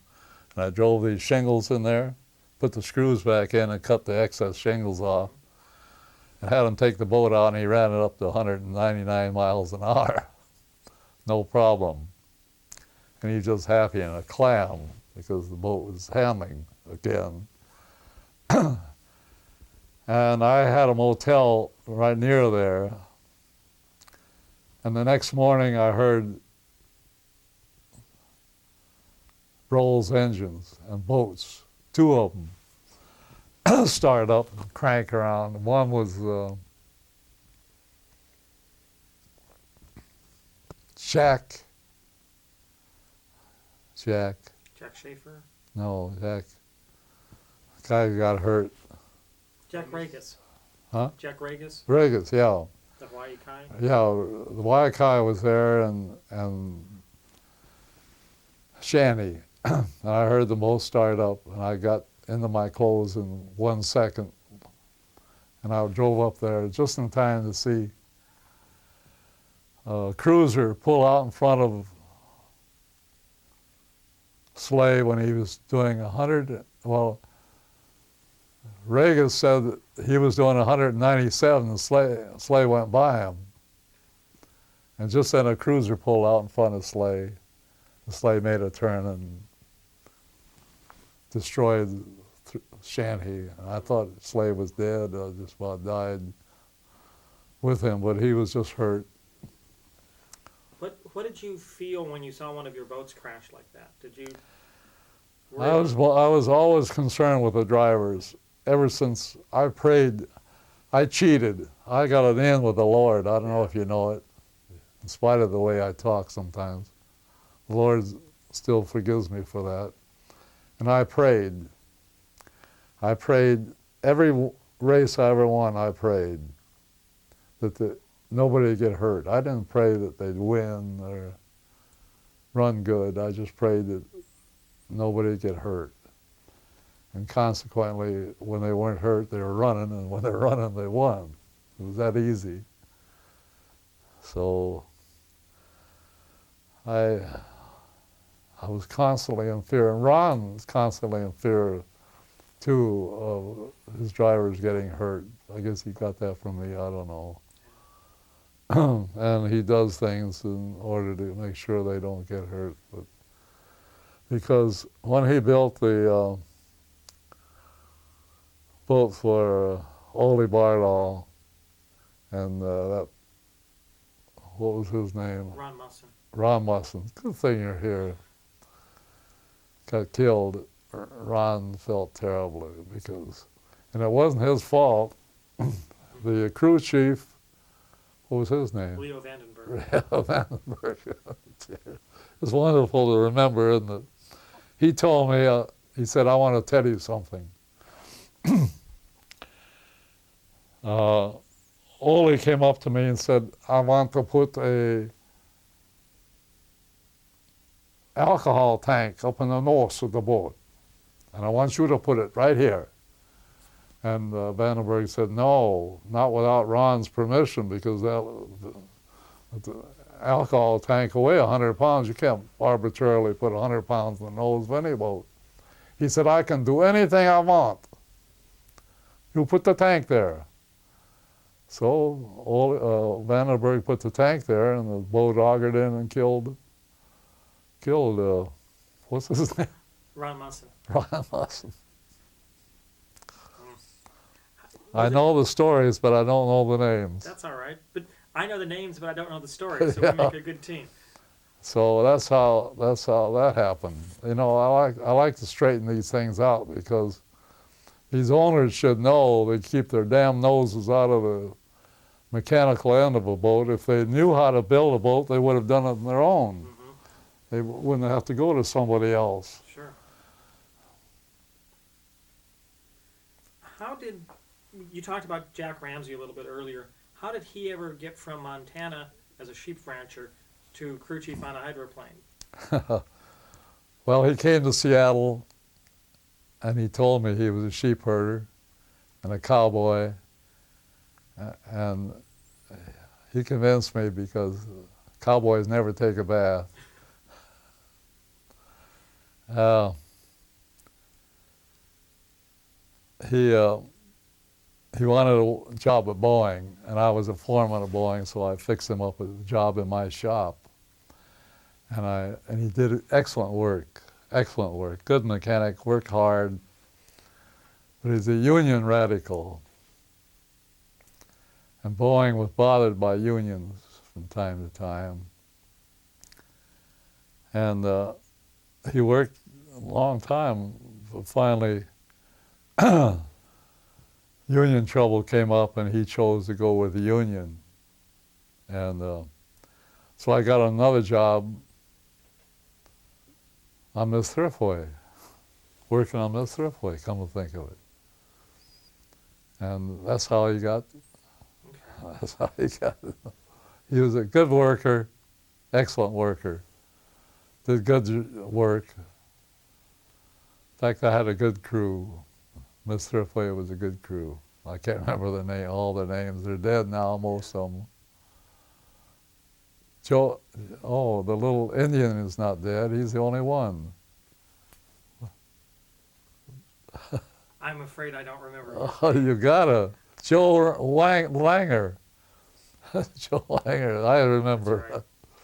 and I drove these shingles in there, put the screws back in and cut the excess shingles off, and had him take the boat out, and he ran it up to 199 miles an hour. No problem. And he was just happy in a clam because the boat was hamming again. And I had a motel right near there. And the next morning I heard Rolls engines and boats, two of them, start up and crank around. One was Jack. Jack Schaefer? No, Jack. The guy who got hurt. Jack Regas. Huh? Jack Regas? Regas, yeah. The Hawaii Kai? Yeah, the Waikai was there and Shanny. And I heard the boat start up, and I got into my clothes in 1 second. And I drove up there just in time to see a cruiser pull out in front of Slay when he was doing 100. Well, Regas said that he was doing 197, and Slay went by him. And just then a cruiser pulled out in front of Slay. The Slay made a turn and destroyed Shanty. I thought Slay was dead. I just about died with him, but he was just hurt. What did you feel when you saw one of your boats crash like that? Did you? I was always concerned with the drivers. Ever since I prayed, I cheated. I got an in with the Lord. I don't know if you know it, in spite of the way I talk sometimes. The Lord still forgives me for that. And I prayed. I prayed every race I ever won. I prayed that nobody would get hurt. I didn't pray that they'd win or run good. I just prayed that nobody would get hurt. And consequently, when they weren't hurt, they were running, and when they were running, they won. It was that easy. So I was constantly in fear, and Ron was constantly in fear too, his driver's getting hurt. I guess he got that from me, I don't know. And he does things in order to make sure they don't get hurt. But because when he built the boat for Ole Bardal and that, what was his name? Ron Musson. Ron Musson. Good thing you're here. Got killed. Ron felt terribly because, and it wasn't his fault. The crew chief, what was his name? Leo Vandenberg. Vandenberg. It's wonderful to remember, isn't it? He told me, he said, I want to tell you something. Ole came up to me and said, I want to put a alcohol tank up in the nose of the boat, and I want you to put it right here. And Vandenberg said, no, not without Ron's permission, because the alcohol tank will weigh 100 pounds. You can't arbitrarily put 100 pounds in the nose of any boat. He said, I can do anything I want. You put the tank there. So Vandenberg put the tank there, and the boat augered in and killed what's his name? Ron Musson. Ron Musson. I know the stories, but I don't know the names. That's all right. But I know the names, but I don't know the stories, so Yeah. we make a good team. So that's how that happened. You know, I like to straighten these things out because these owners should know they keep their damn noses out of the mechanical end of a boat. If they knew how to build a boat, they would have done it on their own. Mm-hmm. They wouldn't have to go to somebody else. Sure. How did, you talked about Jack Ramsey a little bit earlier. How did he ever get from Montana as a sheep rancher to crew chief on a hydroplane? Well, he came to Seattle, and he told me he was a sheep herder and a cowboy, and he convinced me because cowboys never take a bath. He wanted a job at Boeing, and I was a foreman at Boeing, so I fixed him up a job in my shop. And he did excellent work, good mechanic, worked hard, but he's a union radical. And Boeing was bothered by unions from time to time. And he worked a long time, but finally union trouble came up and he chose to go with the union. And so I got another job on this thriftway, working on this thriftway, come to think of it. And that's how he got, He was a good worker, excellent worker, did good work. In fact, I had a good crew. Miss Thriftway was a good crew. I can't remember the name, all the names. They're dead now, most of them. Joe, oh, the little Indian is not dead. He's the only one. I'm afraid I don't remember. Oh, you gotta. Joe Langer. Joe Langer, I remember. That's right.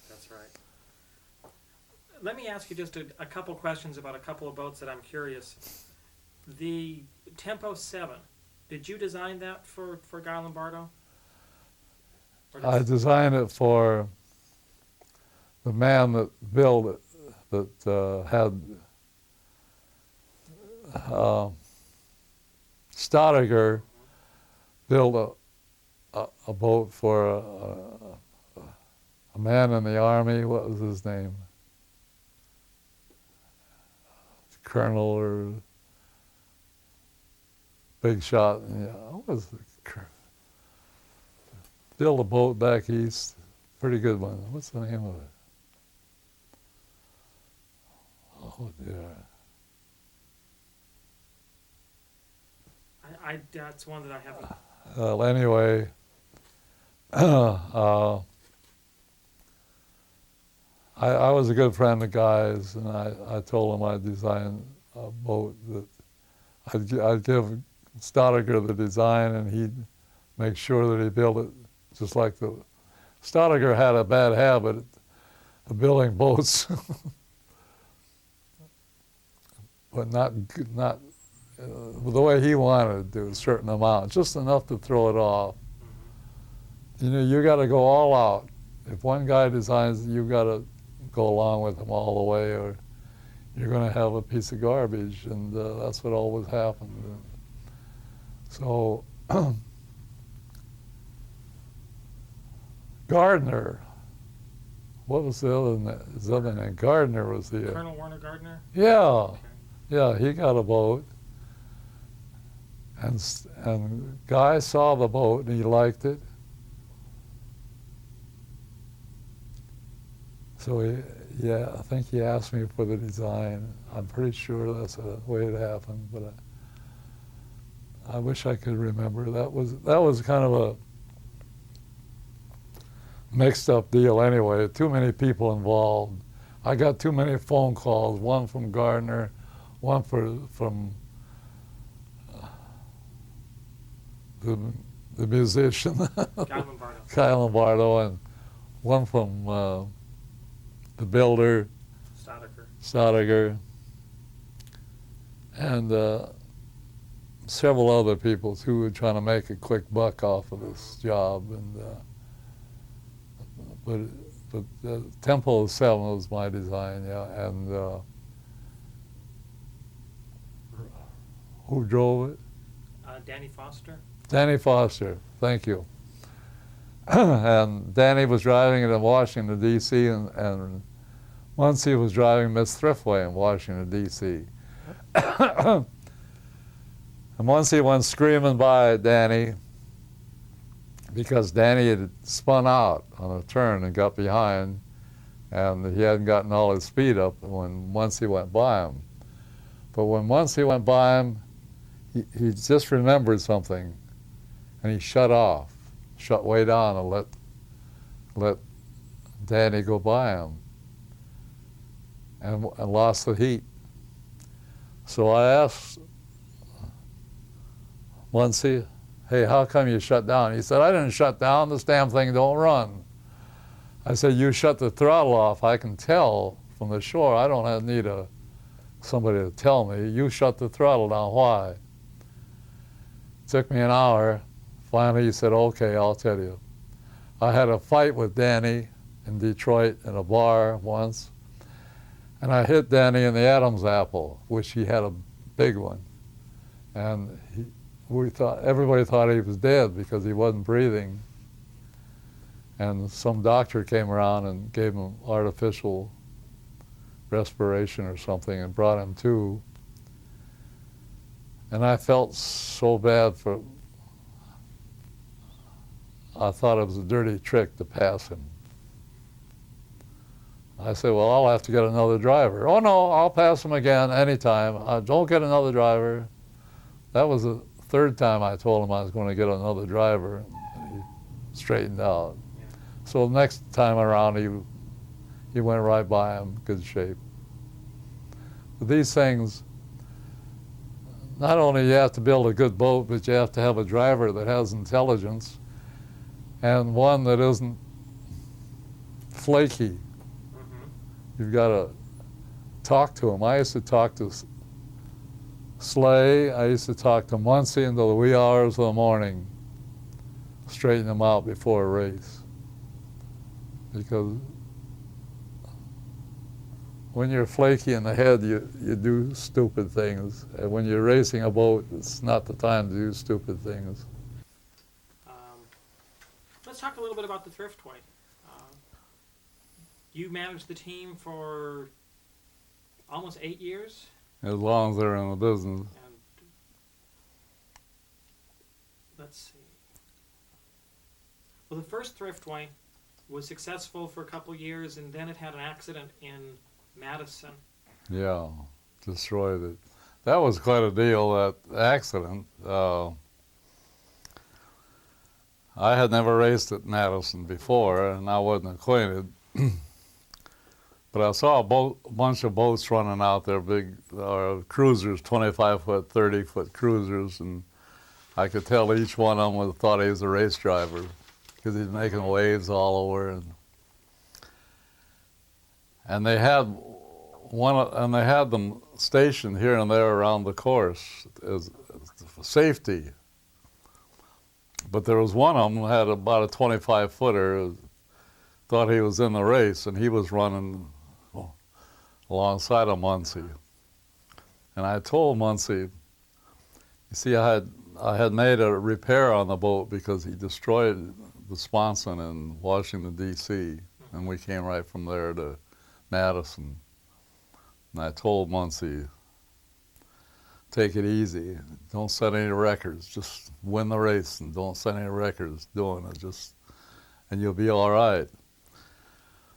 That's right. Let me ask you just a couple questions about a couple of boats that I'm curious. The Tempo 7, did you design that for Guy Lombardo? I designed it for the man that built it, that had Staudinger built a boat for a man in the Army. What was his name? Colonel or big shot. Yeah, what was it? Built a boat back east. Pretty good one. What's the name of it? Oh dear. That's one that I haven't. Well, anyway, I was a good friend of Guy's, and I told him I'd design a boat that I'd give Staudinger the design, and he'd make sure that he built it just like the. Staudinger had a bad habit of building boats, but not the way he wanted to do, a certain amount, just enough to throw it off. Mm-hmm. You know, you got to go all out. If one guy designs, you got to go along with him all the way, or you're going to have a piece of garbage, and that's what always happened. So Gardner, what was the other name? His other name? Gardner was the. Colonel Warner Gardner? Yeah, Okay. yeah, he got a boat, and Guy saw the boat and he liked it. So I think he asked me for the design. I'm pretty sure that's the way it happened, but I wish I could remember. That was kind of a mixed up deal anyway. Too many people involved. I got too many phone calls. One from Gardner, one from the musician Guy Lombardo. Kyle Lombardo, and one from the builder Staudinger, and several other people who were trying to make a quick buck off of this job. And but Temple of Seven was my design, yeah. And who drove it? Danny Foster. Danny Foster, thank you. And Danny was driving it in Washington, D.C., and once he was driving Miss Thriftway in Washington, D.C. And once he went screaming by Danny because Danny had spun out on a turn and got behind, and he hadn't gotten all his speed up once he went by him. But once he went by him, he just remembered something, and he shut way down and let Danny go by him, and lost the heat. So I asked Muncie, hey, how come you shut down? He said, I didn't shut down, this damn thing don't run. I said, you shut the throttle off, I can tell from the shore, I don't need somebody to tell me. You shut the throttle down, why? Took me an hour. Finally, he said, okay, I'll tell you. I had a fight with Danny in Detroit in a bar once, and I hit Danny in the Adam's apple, which he had a big one. And everybody thought he was dead because he wasn't breathing. And some doctor came around and gave him artificial respiration or something and brought him to. And I felt so bad I thought it was a dirty trick to pass him. I said, well, I'll have to get another driver. Oh no, I'll pass him again anytime. Don't get another driver. That was the third time I told him I was going to get another driver. And he straightened out. Yeah. So the next time around, he went right by him, good shape. But these things, not only you have to build a good boat, but you have to have a driver that has intelligence and one that isn't flaky. Mm-hmm. You've got to talk to him. I used to talk to Slay. I used to talk to Muncie until the wee hours of the morning, straighten him out before a race. Because when you're flaky in the head, you do stupid things. And when you're racing a boat, it's not the time to do stupid things. Let's talk a little bit about the Thriftway. You managed the team for almost 8 years. As long as they're in the business. And let's see. Well, the first Thriftway was successful for a couple years, and then it had an accident in Madison. Yeah, destroyed it. That was quite a deal, that accident. I had never raced at Madison before, and I wasn't acquainted. But I saw a bunch of boats running out there, big cruisers, 25-foot, 30-foot cruisers, and I could tell each one of them thought he was a race driver because he's making waves all over. And they had they had them stationed here and there around the course as for safety. But there was one of them who had about a 25-footer, thought he was in the race, and he was running alongside of Muncie. And I told Muncie, you see, I had made a repair on the boat because he destroyed the sponson in Washington, D.C., and we came right from there to Madison. And I told Muncie, take it easy. Don't set any records. Just win the race and don't set any records doing it. And you'll be all right.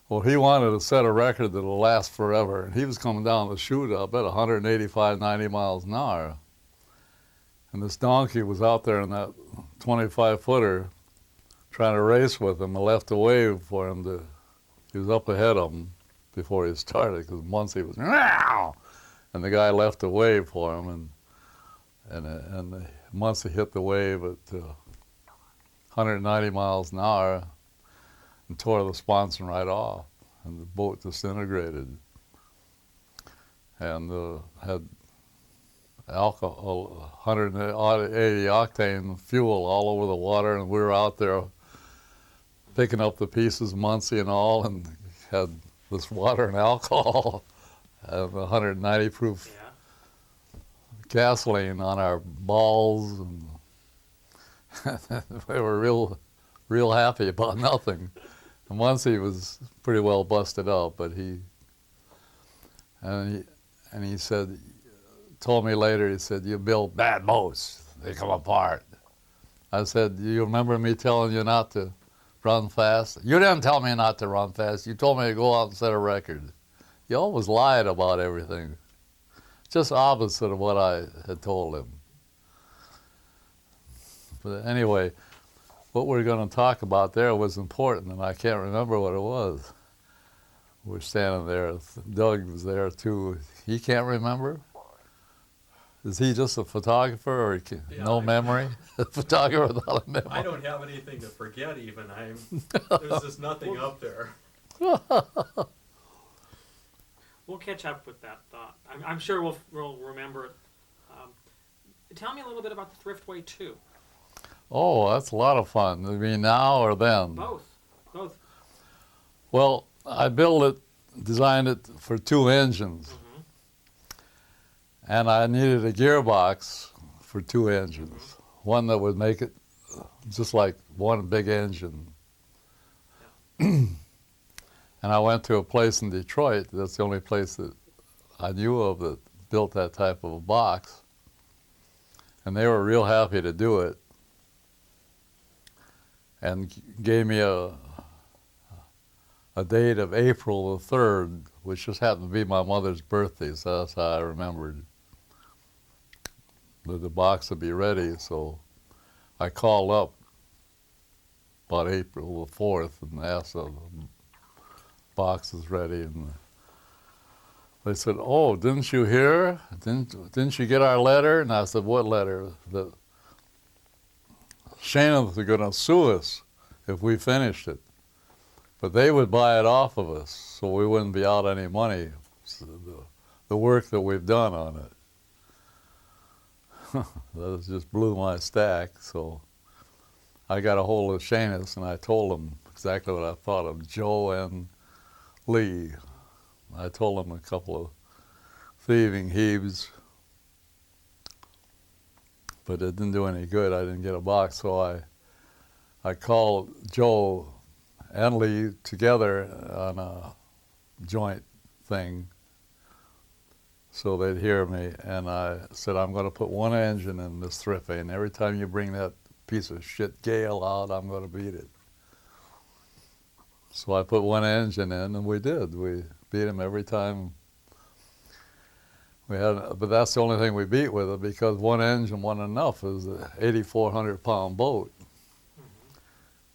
Well, he wanted to set a record that'll last forever. And he was coming down the chute up at 185, 90 miles an hour. And this donkey was out there in that 25-footer trying to race with him. I left a wave for him he was up ahead of him before he started because Muncie was, "Meow!" And the guy left a wave for him, and Muncie hit the wave at 190 miles an hour and tore the sponson right off, and the boat disintegrated. And had alcohol, 180 octane fuel all over the water, and we were out there picking up the pieces, Muncie and all, and had this water and alcohol. 190 proof gasoline on our balls, and we were real happy about nothing. And once he was pretty well busted up, but he said, told me later, he said, you build bad boats, they come apart. I said, do you remember me telling you not to run fast? You didn't tell me not to run fast. You told me to go out and set a record. You always lied about everything. Just opposite of what I had told him. But anyway, what we're going to talk about there was important, and I can't remember what it was. We're standing there. Doug was there too. He can't remember? Is he just a photographer, or no memory? A photographer without a memory. I don't have anything to forget even. There's just nothing up there. We'll catch up with that thought. I'm sure we'll remember it. Tell me a little bit about the Thriftway 2. Oh, that's a lot of fun. You mean now or then? Both. Well, I designed it for 2 engines. And I needed a gearbox for 2 engines. One that would make it just like one big engine. And I went to a place in Detroit, that's the only place that I knew of that built that type of a box. And they were real happy to do it. And gave me a date of April the 3rd, which just happened to be my mother's birthday, so that's how I remembered that the box would be ready. So I called up about April the 4th and asked if the box was ready, and they said, "Oh, didn't you hear? Didn't you get our letter?" And I said, "What letter?" That Shannons are going to sue us if we finished it, but they would buy it off of us, so we wouldn't be out any money. So the work that we've done on it. That just blew my stack. So I got a hold of Shannons and I told them exactly what I thought of Joe and Lee. I told them a couple of thieving heaves, but it didn't do any good. I didn't get a box, so I called Joe and Lee together on a joint thing so they'd hear me, and I said, I'm going to put 1 engine in this Thriftway, and every time you bring that piece of shit Gale out, I'm going to beat it. So I put 1 engine in, and we did. We beat him every time. But that's the only thing we beat with it, because 1 engine wasn't enough. It was an 8,400-pound boat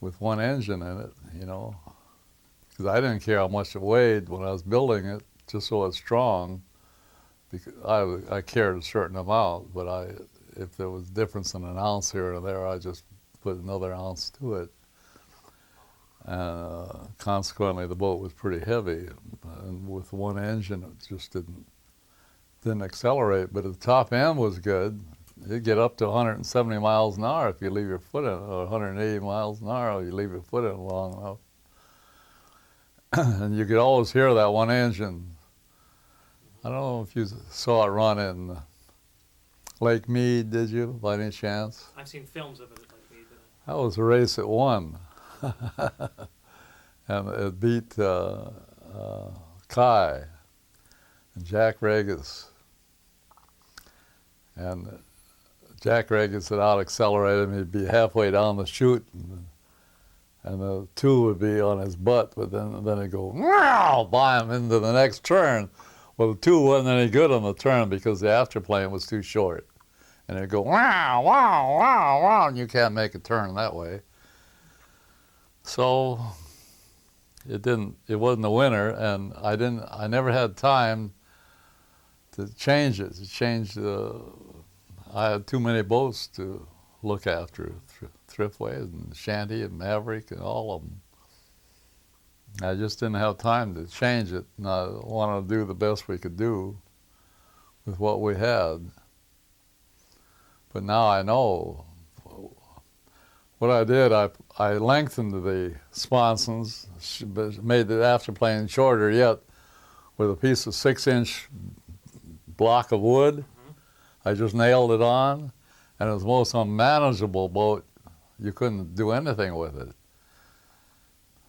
with 1 engine in it, you know. because I didn't care how much it weighed when I was building it, just so it's strong. Because I cared a certain amount, but if there was difference in an ounce here or there, I just put another ounce to it. Consequently, the boat was pretty heavy, and with one engine, it just didn't accelerate. But the top end was good. You'd get up to 170 miles an hour if you leave your foot in it, or 180 miles an hour if you leave your foot in it long enough. And you could always hear that one engine. I don't know if you saw it run in Lake Mead, did you, by any chance? I've seen films of it at Lake Mead. That was a race it won. And it beat Kai and Jack Regis. And Jack Regis had out-accelerated him. He'd be halfway down the chute, and the two would be on his butt, but then it'd go wow by him into the next turn. Well, the two wasn't any good on the turn because the afterplane was too short. And it'd go wow, wow, wow, wow, and you can't make a turn that way. So it wasn't a winner, and I never had time to change it, I had too many boats to look after, Thriftway and Shanty and Maverick and all of them. I just didn't have time to change it, and I wanted to do the best we could do with what we had. But now I know. What I did, I lengthened the sponsons, made the afterplane shorter yet with a piece of 6-inch block of wood. I just nailed it on, and it was the most unmanageable boat. You couldn't do anything with it.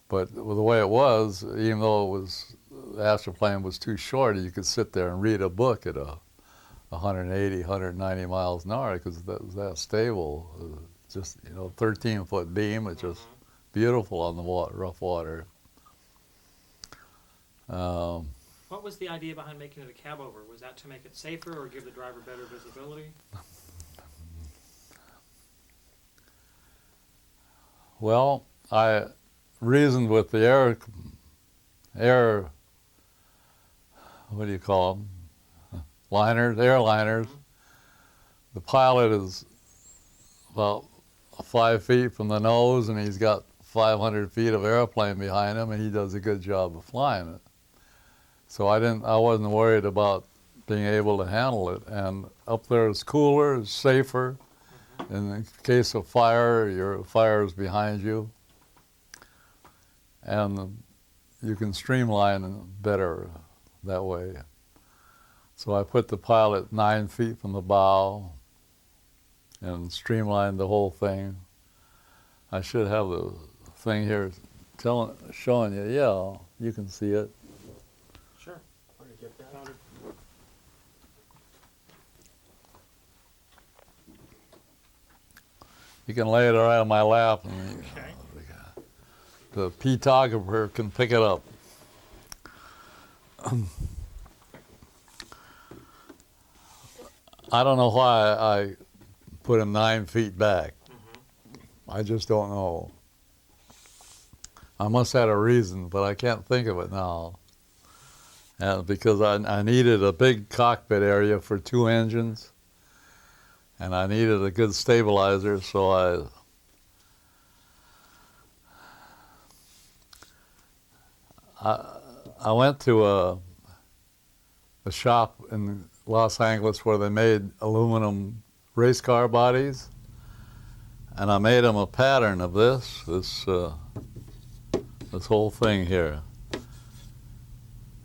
But the way it was, even though the afterplane was too short, you could sit there and read a book at 180, 190 miles an hour because that was that stable. Just 13-foot beam. It's just beautiful on the rough water. What was the idea behind making it a cab over? Was that to make it safer or give the driver better visibility? Well, I reasoned with the air, what do you call them? Airliners. The pilot is about 5 feet from the nose, and he's got 500 feet of airplane behind him, and he does a good job of flying it. So I wasn't worried about being able to handle it. And up there it's cooler, it's safer. In the case of fire, your fire is behind you. And you can streamline better that way. So I put the pilot 9 feet from the bow and streamlined the whole thing. I should have the thing here showing you. Yeah, you can see it. Sure. Want to get that? Found it. You can lay it right on my lap, and Okay. the photographer can pick it up. I don't know why I put him 9 feet back. I just don't know. I must have a reason, but I can't think of it now. And because I needed a big cockpit area for 2 engines, and I needed a good stabilizer, so I went to a shop in Los Angeles where they made aluminum race car bodies, and I made them a pattern of this whole thing here.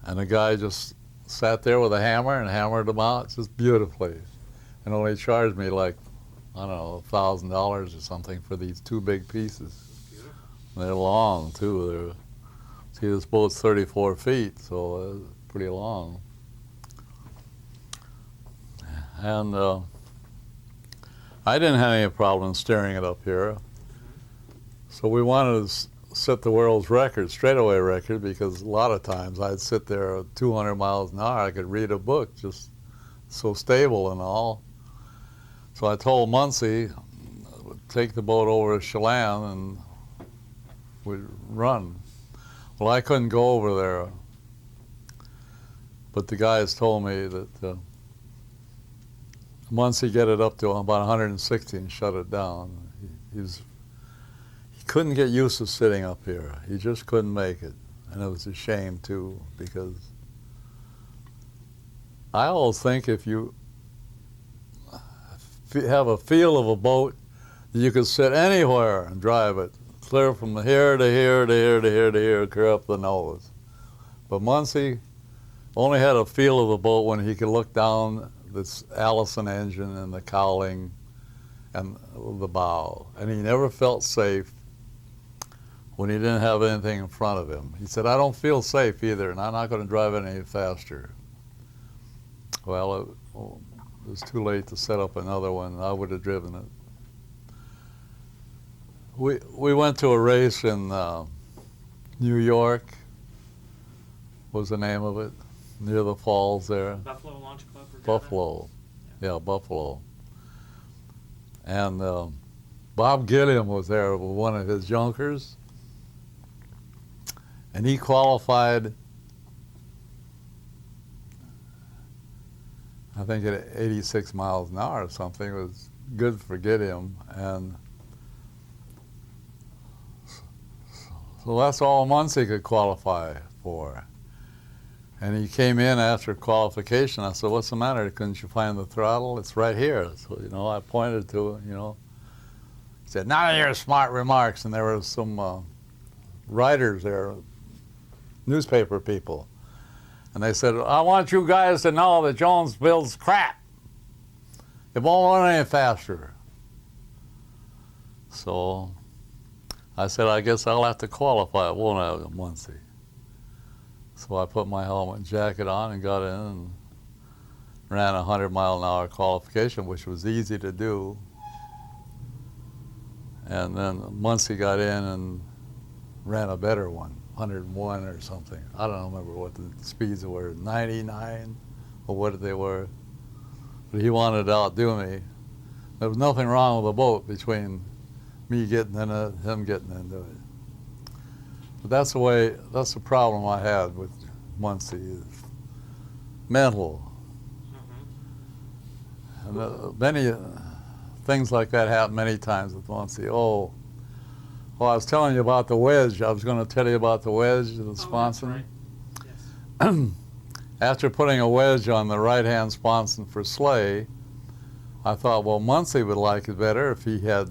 And the guy just sat there with a hammer and hammered them out just beautifully, and only charged me like, I don't know, $1,000 or something for these 2 big pieces. Beautiful. And they're long too. See, this boat's 34 feet, so it's pretty long. And I didn't have any problem steering it up here. So we wanted to set the world's record, straightaway record, because a lot of times I'd sit there at 200 miles an hour. I could read a book, just so stable and all. So I told Muncie, take the boat over to Chelan and we'd run. Well, I couldn't go over there, but the guys told me that once he get it up to about 160 and shut it down, he couldn't get used to sitting up here. He just couldn't make it, and it was a shame too, because I always think if you have a feel of a boat, you could sit anywhere and drive it, clear from here to here to here to here to here, clear up the nose. But Muncie only had a feel of the boat when he could look down this Allison engine and the cowling and the bow. And he never felt safe when he didn't have anything in front of him. He said, I don't feel safe either, and I'm not going to drive it any faster. Well, it was too late to set up another one. I would have driven it. We went to a race in New York, was the name of it, near the falls there. Buffalo Launch Club. Buffalo, yeah, Buffalo. And Bob Gilliam was there with one of his junkers, and he qualified, I think at 86 miles an hour or something. It was good for Gilliam, and so that's all Muncie could qualify for. And he came in after qualification. I said, what's the matter? Couldn't you find the throttle? It's right here. So, I pointed to it, He said, none of your smart remarks. And there were some writers there, newspaper people. And they said, I want you guys to know that Jones builds crap. It won't run any faster. So I said, I guess I'll have to qualify, won't I, Muncie? So I put my helmet and jacket on and got in and ran a 100-mile-an-hour qualification, which was easy to do. And then Muncie got in and ran a better one, 101 or something. I don't remember what the speeds were, 99 or what they were. But he wanted to outdo me. There was nothing wrong with the boat between me getting in it, him getting into it. But that's the problem I had with Muncie, is mental. Mm-hmm. And many things like that happen many times with Muncie. Oh, I was telling you about the wedge. I was going to tell you about the wedge, the sponson. Right. Yes. After putting a wedge on the right-hand sponson for Slay, I thought, well, Muncie would like it better if he had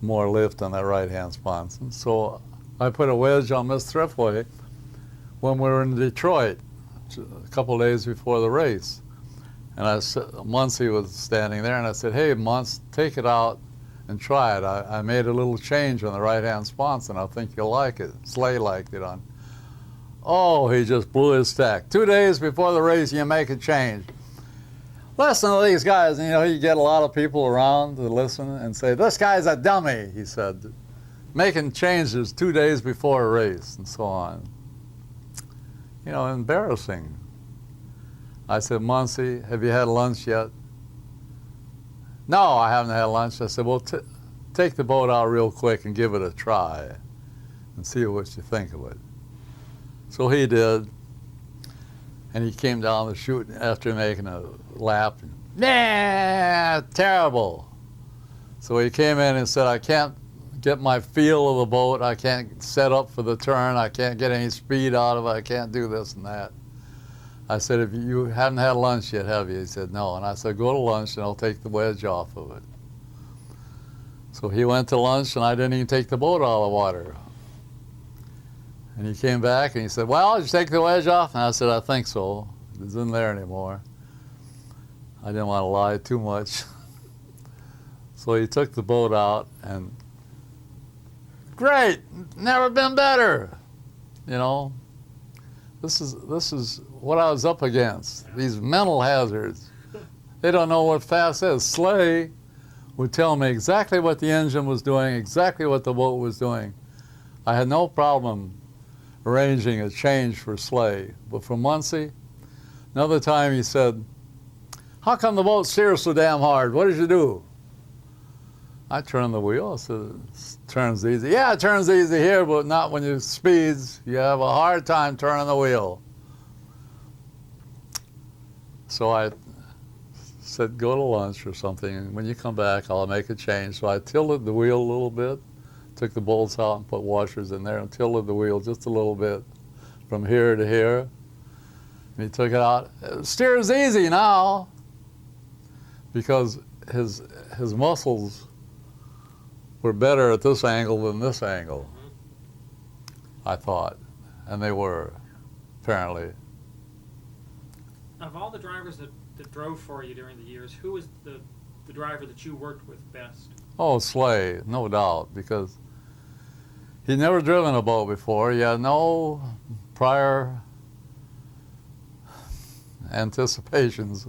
more lift on that right-hand sponson. So I put a wedge on Miss Thriftway when we were in Detroit a couple of days before the race. And Muncie was standing there, and I said, hey, Munce, take it out and try it. I made a little change on the right-hand sponson. I think you'll like it. Slay liked it on. Oh, he just blew his stack. 2 days before the race, you make a change. Listen to these guys. You get a lot of people around to listen and say, this guy's a dummy, he said. Making changes 2 days before a race and so on. Embarrassing. I said, Muncie, have you had lunch yet? No, I haven't had lunch. I said, well, take the boat out real quick and give it a try and see what you think of it. So he did, and he came down the chute after making a lap. Yeah, terrible. So he came in and said, I can't get my feel of the boat. I can't set up for the turn. I can't get any speed out of it. I can't do this and that. I said, if you haven't had lunch yet, have you? He said, no. And I said, go to lunch and I'll take the wedge off of it. So he went to lunch and I didn't even take the boat out of the water. And he came back and he said, well, did you take the wedge off? And I said, I think so. It isn't there anymore. I didn't want to lie too much. So he took the boat out and, great, never been better. This is what I was up against, these mental hazards. They don't know what fast is. Slay would tell me exactly what the engine was doing, exactly what the boat was doing. I had no problem arranging a change for Slay. But for Muncie, another time he said, how come the boat steers so damn hard? What did you do? I turned the wheel. I said, it turns easy. Yeah, it turns easy here, but not when you speeds. You have a hard time turning the wheel. So I said, go to lunch or something, and when you come back, I'll make a change. So I tilted the wheel a little bit, took the bolts out and put washers in there and tilted the wheel just a little bit from here to here. And he took it out. It steers easy now because his muscles were better at this angle than this angle, I thought. And they were, apparently. Of all the drivers that drove for you during the years, who was the driver that you worked with best? Oh, Slay, no doubt, because he'd never driven a boat before. He had no prior anticipations.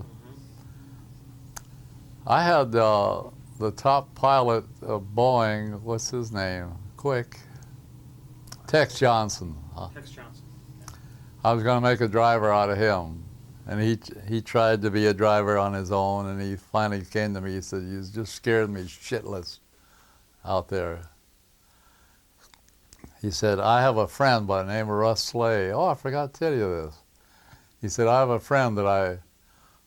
I had the top pilot of Boeing, what's his name? Quick. Tex Johnson. Tex Johnson. I was going to make a driver out of him. And he tried to be a driver on his own, and he finally came to me. He said, "You just scared me shitless out there." He said, "I have a friend by the name of Russ Slay." Oh, I forgot to tell you this. He said, "I have a friend that I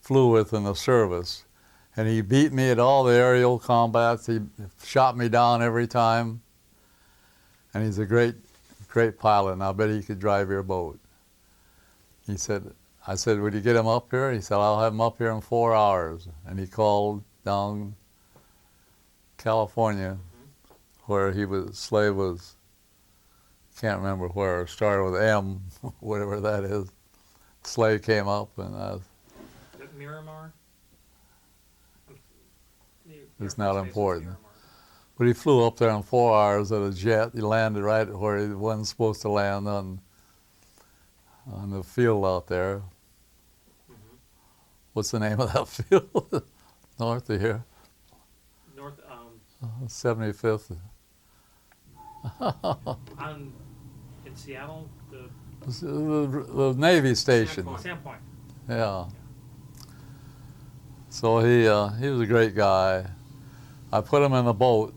flew with in the service, and he beat me at all the aerial combats. He shot me down every time, and he's a great, great pilot, and I bet he could drive your boat." He said, I said, "Would you get him up here?" He said, "I'll have him up here in 4 hours." And he called down California, where Slay was, can't remember where, started with M, whatever that is. Slay came up, and Is it Miramar? It's not important. But he flew up there in 4 hours at a jet. He landed right where he wasn't supposed to land on the field out there. What's the name of that field? North of here. North, 75th. in Seattle, The Navy station. Sandpoint. Yeah. So he was a great guy. I put him in the boat,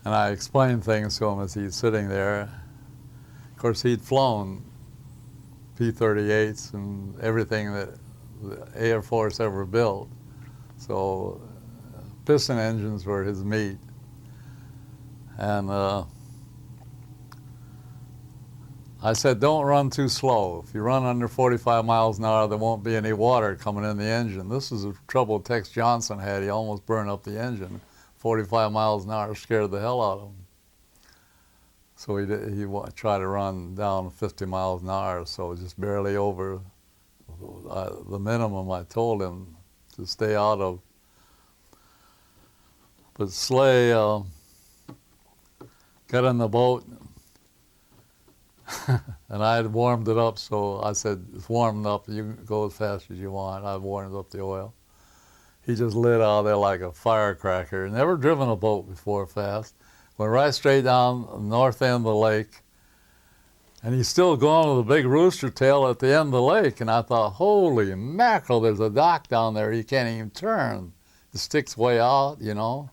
and I explained things to him as he's sitting there. Of course, he'd flown P-38s and everything that the Air Force ever built. So piston engines were his meat. And I said, "Don't run too slow. If you run under 45 miles an hour, there won't be any water coming in the engine." This is the trouble Tex Johnson had. He almost burned up the engine. 45 miles an hour scared the hell out of him. So he tried to run down 50 miles an hour, so just barely over the minimum I told him to stay out of. But Slay got in the boat, and I had warmed it up, so I said, "It's warmed up, you can go as fast as you want." I warmed up the oil. He just lit out there like a firecracker. Never driven a boat before fast. Went right straight down the north end of the lake, and he's still going to the big rooster tail at the end of the lake. And I thought, holy mackerel, there's a dock down there. He can't even turn. The stick's way out, you know.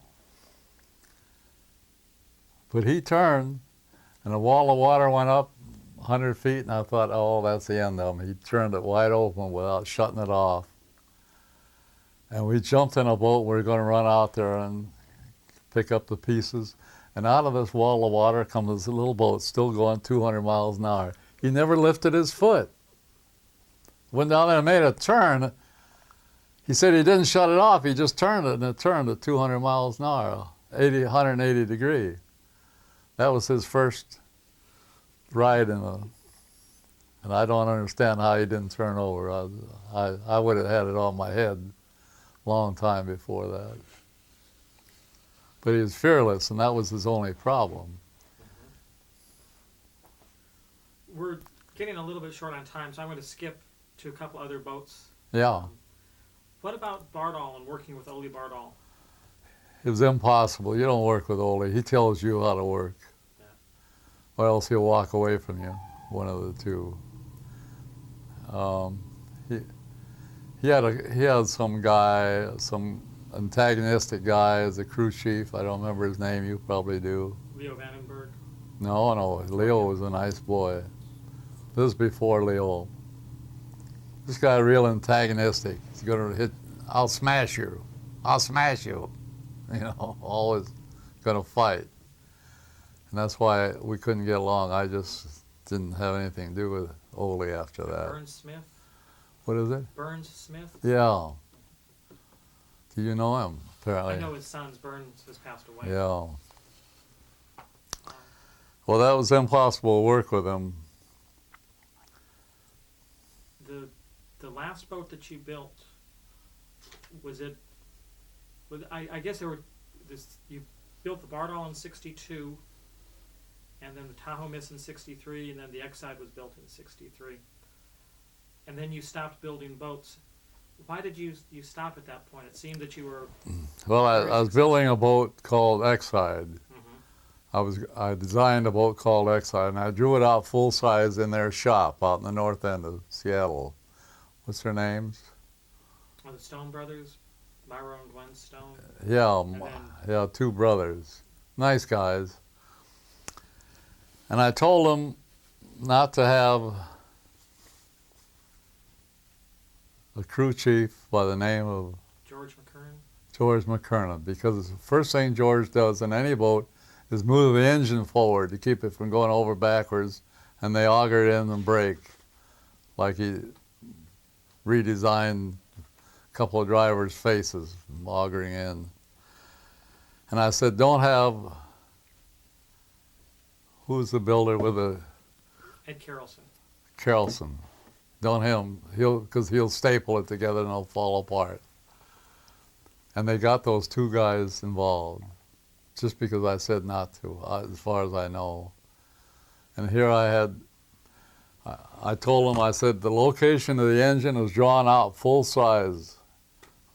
But he turned, and a wall of water went up 100 feet, and I thought, oh, that's the end of him. He turned it wide open without shutting it off. And we jumped in a boat. We were going to run out there and pick up the pieces. And out of this wall of water comes this little boat still going 200 miles an hour. He never lifted his foot. Went down there and made a turn. He said he didn't shut it off. He just turned it, and it turned at 200 miles an hour, 180 degrees. That was his first ride in a, and I don't understand how he didn't turn over. I would have had it on my head a long time before that. But he was fearless, and that was his only problem. We're getting a little bit short on time, so I'm going to skip to a couple other boats. Yeah. What about Bardall and working with Ole Bardall? It was impossible. You don't work with Ole. He tells you how to work. Yeah. Or else he'll walk away from you, one of the two. He had some guy, some antagonistic guy is the crew chief. I don't remember his name. You probably do. Leo Vandenberg. No, Leo was a nice boy. This is before Leo. This guy real antagonistic. He's gonna hit. I'll smash you. I'll smash you. You know, always gonna fight. And that's why we couldn't get along. I just didn't have anything to do with Ole after that. Burns Smith. What is it? Burns Smith. Yeah. Do you know him? Apparently. I know his son's Burns has passed away. Yeah. Well, that was impossible to work with him. The last boat that you built, was it? I guess there were you built the Bardol in '62, and then the Tahoe Miss in '63, and then the Exide was built in '63, and then you stopped building boats. Why did you stop at that point? It seemed that you were. Well, I was building a boat called Exide. Mm-hmm. I designed a boat called Exide, and I drew it out full size in their shop out in the north end of Seattle. What's their names? Well, the Stone brothers, Myra and Gwen Stone. Yeah, And then- yeah, two brothers, nice guys. And I told them not to have a crew chief by the name of George McKern. George McKernan, because the first thing George does in any boat is move the engine forward to keep it from going over backwards, and they auger it in and brake, like he redesigned a couple of drivers' faces, augering in. And I said, don't have, who's the builder with the Ed Carrollson. Carrollson? Don't him, because he'll staple it together and it'll fall apart. And they got those two guys involved, just because I said not to, as far as I know. And here I told them, I said, the location of the engine was drawn out full size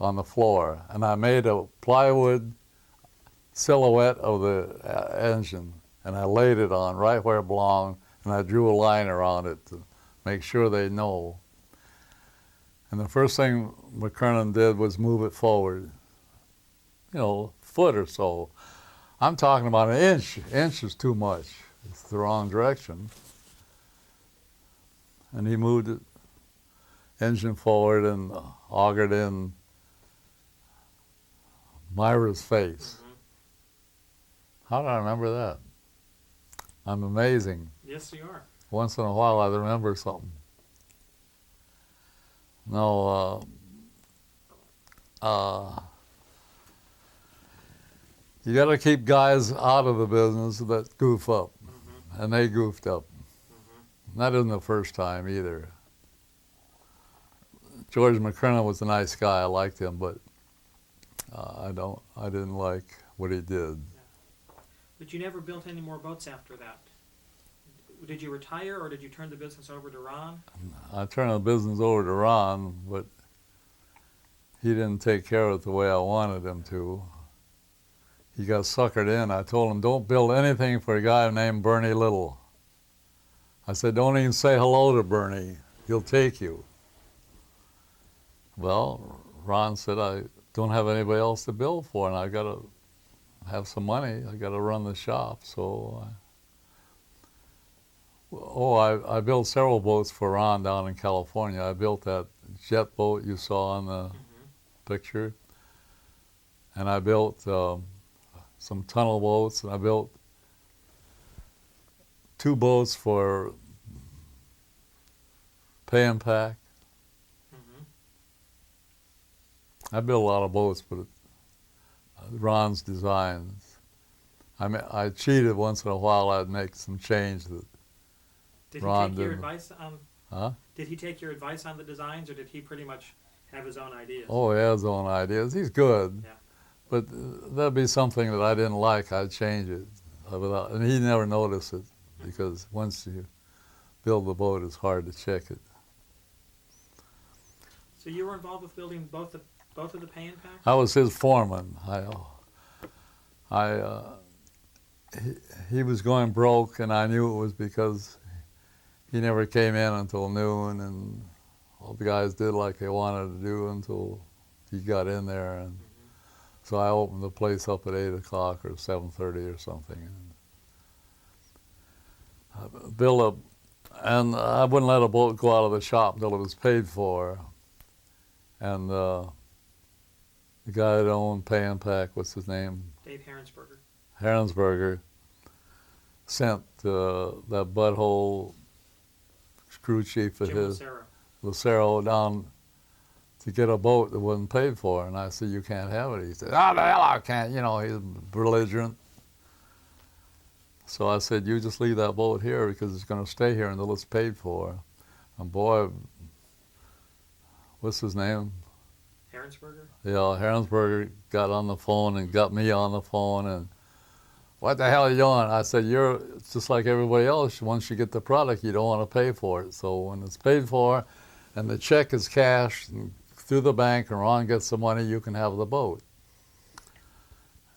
on the floor, and I made a plywood silhouette of the engine, and I laid it on right where it belonged, and I drew a line around it to make sure they know. And the first thing McKernan did was move it forward, you know, a foot or so. I'm talking about an inch. Inch is too much. It's the wrong direction. And he moved the engine forward and augered in Myra's face. Mm-hmm. How did I remember that? I'm amazing. Yes, you are. Once in a while I remember something. No, you got to keep guys out of the business that goof up. Mm-hmm. And they goofed up. Mm-hmm. That isn't the first time either. George McKernan was a nice guy. I liked him, but I didn't like what he did. But you never built any more boats after that. Did you retire, or did you turn the business over to Ron? I turned the business over to Ron, but he didn't take care of it the way I wanted him to. He got suckered in. I told him, don't build anything for a guy named Bernie Little. I said, don't even say hello to Bernie. He'll take you. Well, Ron said, I don't have anybody else to build for, and I got to have some money. I got to run the shop. So, I built several boats for Ron down in California. I built that jet boat you saw on the picture, and I built some tunnel boats, and I built 2 boats for Pay and Pack. Mm-hmm. I built a lot of boats, but Ron's designs. I cheated once in a while. I'd make some change that Did Ron he take your didn't. advice on? Huh? Did he take your advice on the designs, or did he pretty much have his own ideas? Oh, he has his own ideas. He's good. Yeah. But there'd be something that I didn't like, I'd change it. And he never noticed it, because once you build the boat, it's hard to check it. So you were involved with building both of the Pay and Pack? I was his foreman. He was going broke, and I knew it was because he never came in until noon, and all the guys did like they wanted to do until he got in there. And So I opened the place up at 8 o'clock or 7:30 or something. And I built up, and I wouldn't let a boat go out of the shop until it was paid for. And the guy that owned Pay and Pack, what's his name? Dave Herensberger. Herensberger, sent that butthole crew chief of Jim his, Lucero. Lucero, down to get a boat that wasn't paid for. And I said, you can't have it. He said, oh, the hell I can't. You know, he's belligerent. So I said, you just leave that boat here because it's going to stay here until it's paid for. And boy, what's his name? Herensberger. Yeah, Herensberger got on the phone and got me on the phone and, what the hell are you doing? I said, you're just like everybody else. Once you get the product, you don't want to pay for it. So when it's paid for and the check is cashed and through the bank and Ron gets the money, you can have the boat.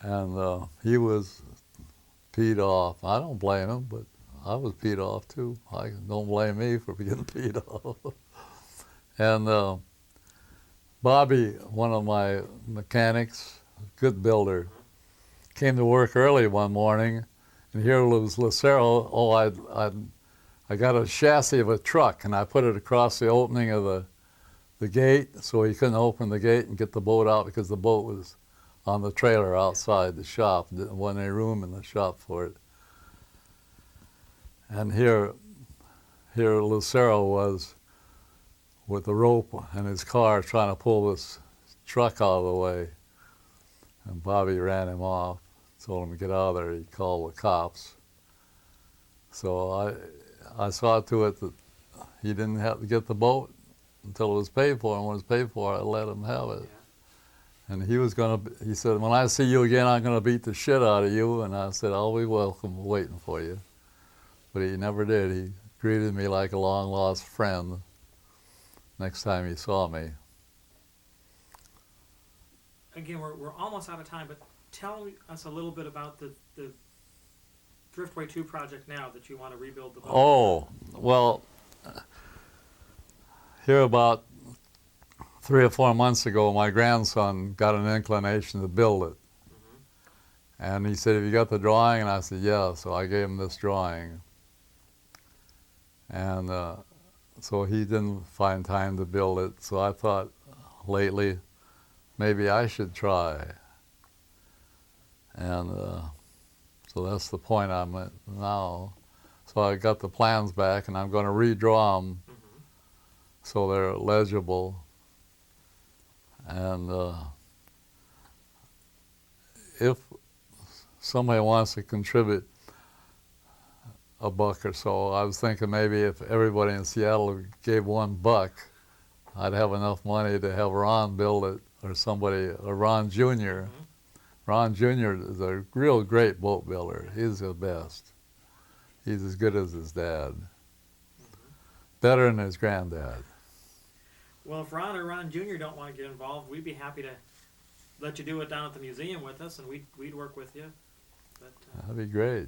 And he was peed off. I don't blame him, but I was peed off too. I don't blame me for getting peed off. And Bobby, one of my mechanics, good builder, came to work early one morning, and here was Lucero. Oh, I got a chassis of a truck, and I put it across the opening of the gate so he couldn't open the gate and get the boat out because the boat was on the trailer outside the shop. There wasn't any room in the shop for it. And here Lucero was with the rope in his car trying to pull this truck out of the way. And Bobby ran him off, told him to get out of there. He called the cops. So I saw to it that he didn't have to get the boat until it was paid for, and when it was paid for, I let him have it. Yeah. And he said, when I see you again, I'm going to beat the shit out of you. And I said, I'll be welcome, waiting for you. But he never did. He greeted me like a long-lost friend next time he saw me. Again, we're almost out of time, but tell us a little bit about the Driftway 2 project now that you want to rebuild the boat. Oh, well, here about 3 or 4 months ago, my grandson got an inclination to build it. And he said, have you got the drawing? And I said, yeah. So I gave him this drawing. And so he didn't find time to build it. So I thought lately, maybe I should try. And so that's the point I'm at now. So I got the plans back, and I'm going to redraw them so they're legible. And if somebody wants to contribute $1 or so, I was thinking maybe if everybody in Seattle gave $1, I'd have enough money to have Ron build it, or somebody, or Ron Jr. Ron Jr. is a real great boat builder. He's the best. He's as good as his dad. Better than his granddad. Well, if Ron or Ron Jr. don't want to get involved, we'd be happy to let you do it down at the museum with us, and we'd work with you. But That'd be great.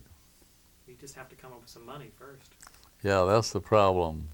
you just have to come up with some money first. Yeah, that's the problem.